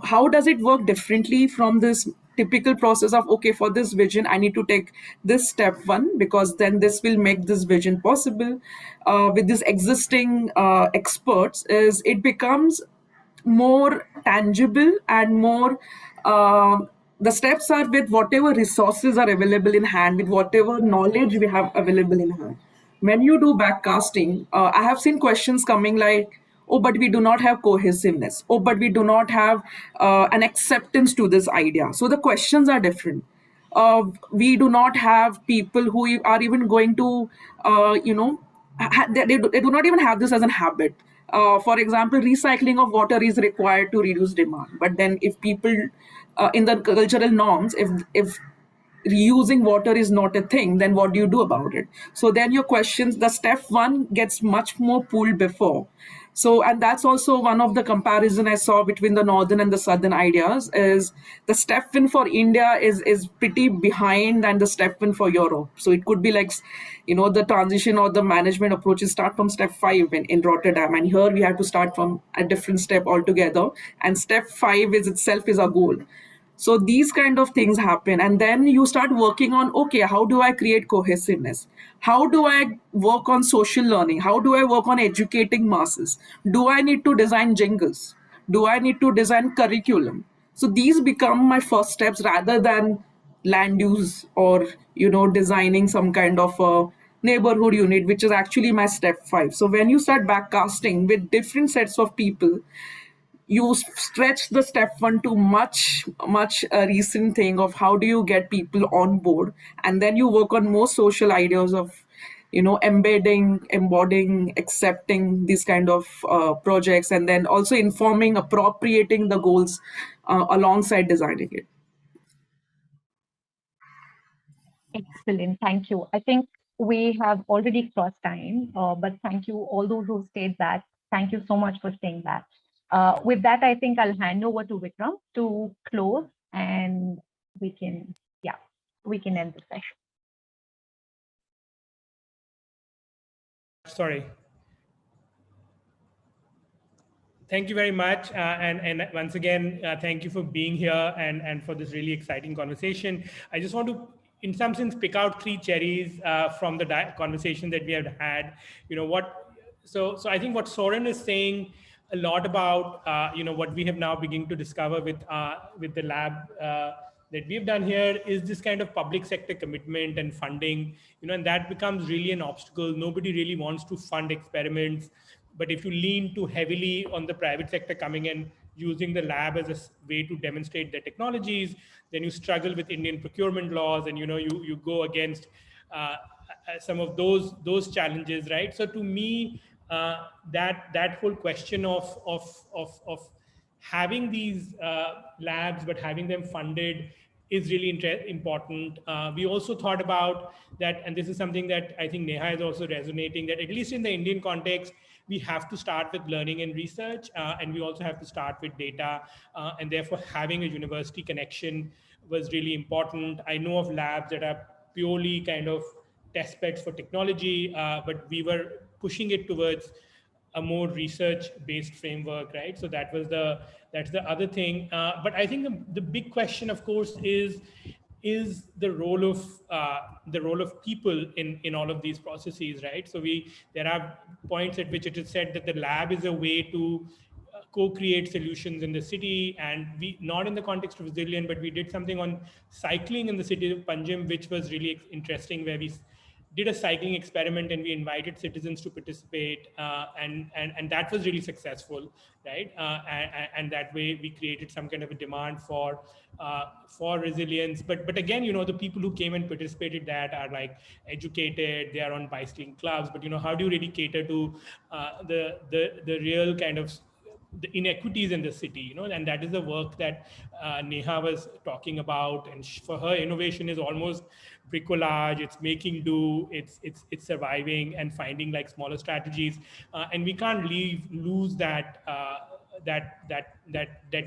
Speaker 5: how does it work differently from this typical process of, okay, for this vision I need to take this step one, because then this will make this vision possible. With this existing experts, is it becomes more tangible and more the steps are with whatever resources are available in hand, with whatever knowledge we have available in hand. When you do backcasting, I have seen questions coming like, oh, but we do not have cohesiveness. Oh, but we do not have an acceptance to this idea. So the questions are different. We do not have people who are even going to, they do not even have this as a habit. For example, recycling of water is required to reduce demand. But then if people in the cultural norms, if reusing water is not a thing, then what do you do about it? So then your questions, the step one gets much more pulled before. So, and that's also one of the comparison I saw between the northern and the southern ideas, is the step one for India is pretty behind than the step one for Europe. So it could be like, the transition or the management approaches start from step 5 in Rotterdam, and here we have to start from a different step altogether. And step 5 is itself is our goal. So these kind of things happen, and then you start working on, okay, how do I create cohesiveness? How do I work on social learning? How do I work on educating masses? Do I need to design jingles? Do I need to design curriculum? So these become my first steps rather than land use or, designing some kind of a neighborhood unit, which is actually my step 5. So when you start backcasting with different sets of people, you stretch the step one to much recent thing of how do you get people on board, and then you work on more social ideas of embodying, accepting these kind of projects, and then also informing, appropriating the goals alongside designing it.
Speaker 2: Excellent. Thank you. I think we have already crossed time, but thank you all those who stayed back. Thank you so much for staying back. With that, I think I'll hand over to Vikram to close, and we can end the session.
Speaker 3: Sorry. Thank you very much. And once again, thank you for being here and for this really exciting conversation. I just want to, in some sense, pick out 3 cherries from the conversation that we have had. So I think what Soren is saying a lot about, what we have now begun to discover with the lab that we've done here is this kind of public sector commitment and funding, and that becomes really an obstacle. Nobody really wants to fund experiments. But if you lean too heavily on the private sector coming in, using the lab as a way to demonstrate their technologies, then you struggle with Indian procurement laws, and you go against some of those challenges, right? So to me, that whole question of having these labs but having them funded is really important. We also thought about that, and this is something that I think Neha is also resonating, that at least in the Indian context, we have to start with learning and research, and we also have to start with data, and therefore having a university connection was really important. I know of labs that are purely kind of test beds for technology, but we were pushing it towards a more research-based framework, right? So that's the other thing. But I think the big question, of course, is the role of people in all of these processes, right? So there are points at which it is said that the lab is a way to co-create solutions in the city, and we, not in the context of Zillion, but we did something on cycling in the city of Panjim, which was really interesting, where we did a cycling experiment and we invited citizens to participate, and that was really successful, right? And that way we created some kind of a demand for resilience. But again, the people who came and participated that are like educated, they are on bicycling clubs, but how do you really cater to the real kind of the inequities in the city, and that is the work that Neha was talking about. And for her, innovation is almost bricolage. It's making do. It's surviving and finding like smaller strategies. And we can't lose that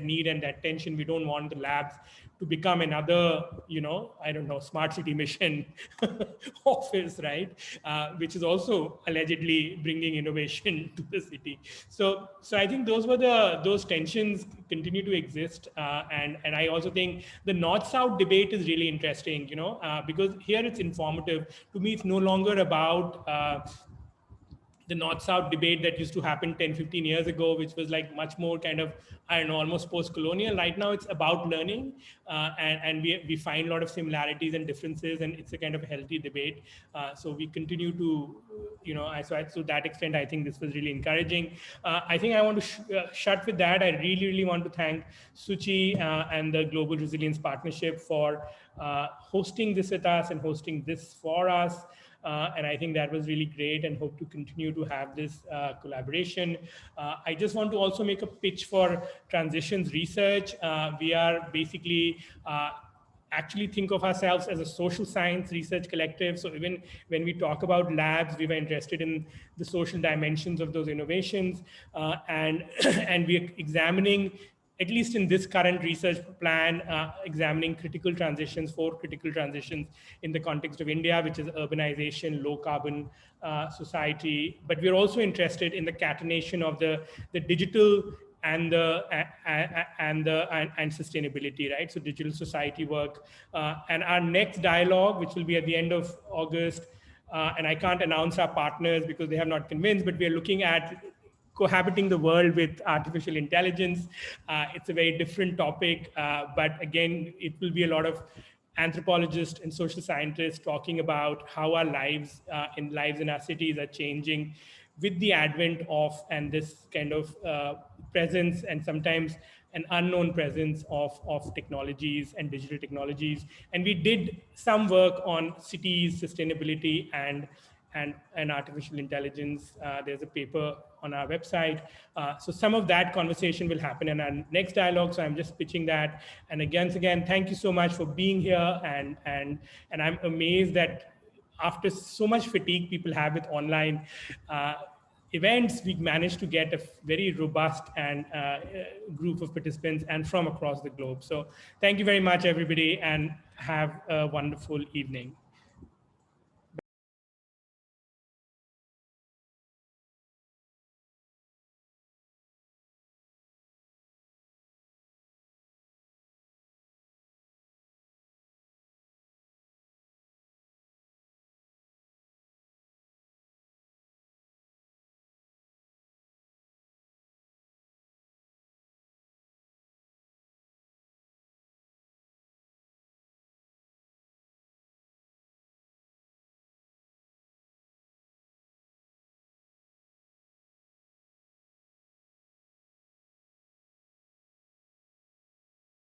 Speaker 3: need and that tension. We don't want the labs to become another, I don't know, smart city mission office, right? Which is also allegedly bringing innovation to the city. So I think those tensions continue to exist. And I also think the North-South debate is really interesting, because here it's informative. To me, it's no longer about the North-South debate that used to happen 10, 15 years ago, which was like much more kind of, I don't know, almost post-colonial. Right now it's about learning, and we find a lot of similarities and differences, and it's a kind of healthy debate. So we continue to, to that extent, I think this was really encouraging. I think I want to shut with that. I really, really want to thank Suchi and the Global Resilience Partnership for hosting this with us and hosting this for us. And I think that was really great, and hope to continue to have this collaboration. I just want to also make a pitch for transitions research. We are basically actually think of ourselves as a social science research collective. So even when we talk about labs, we were interested in the social dimensions of those innovations, and we are examining, at least in this current research plan, examining critical transitions, 4 critical transitions in the context of India, which is urbanization, low carbon society. But we're also interested in the catenation of the digital and sustainability, right? So digital society work. And our next dialogue, which will be at the end of August, and I can't announce our partners because they have not convinced, but we are looking at cohabiting the world with artificial intelligence. It's a very different topic, but again, it will be a lot of anthropologists and social scientists talking about how our lives in our cities are changing with the advent of, and this kind of presence and sometimes an unknown presence of technologies and digital technologies. And we did some work on cities, sustainability, and artificial intelligence. There's a paper on our website. So some of that conversation will happen in our next dialogue. So I'm just pitching that. And again, thank you so much for being here. And I'm amazed that after so much fatigue people have with online events, we managed to get a very robust and group of participants and from across the globe. So thank you very much, everybody, and have a wonderful evening.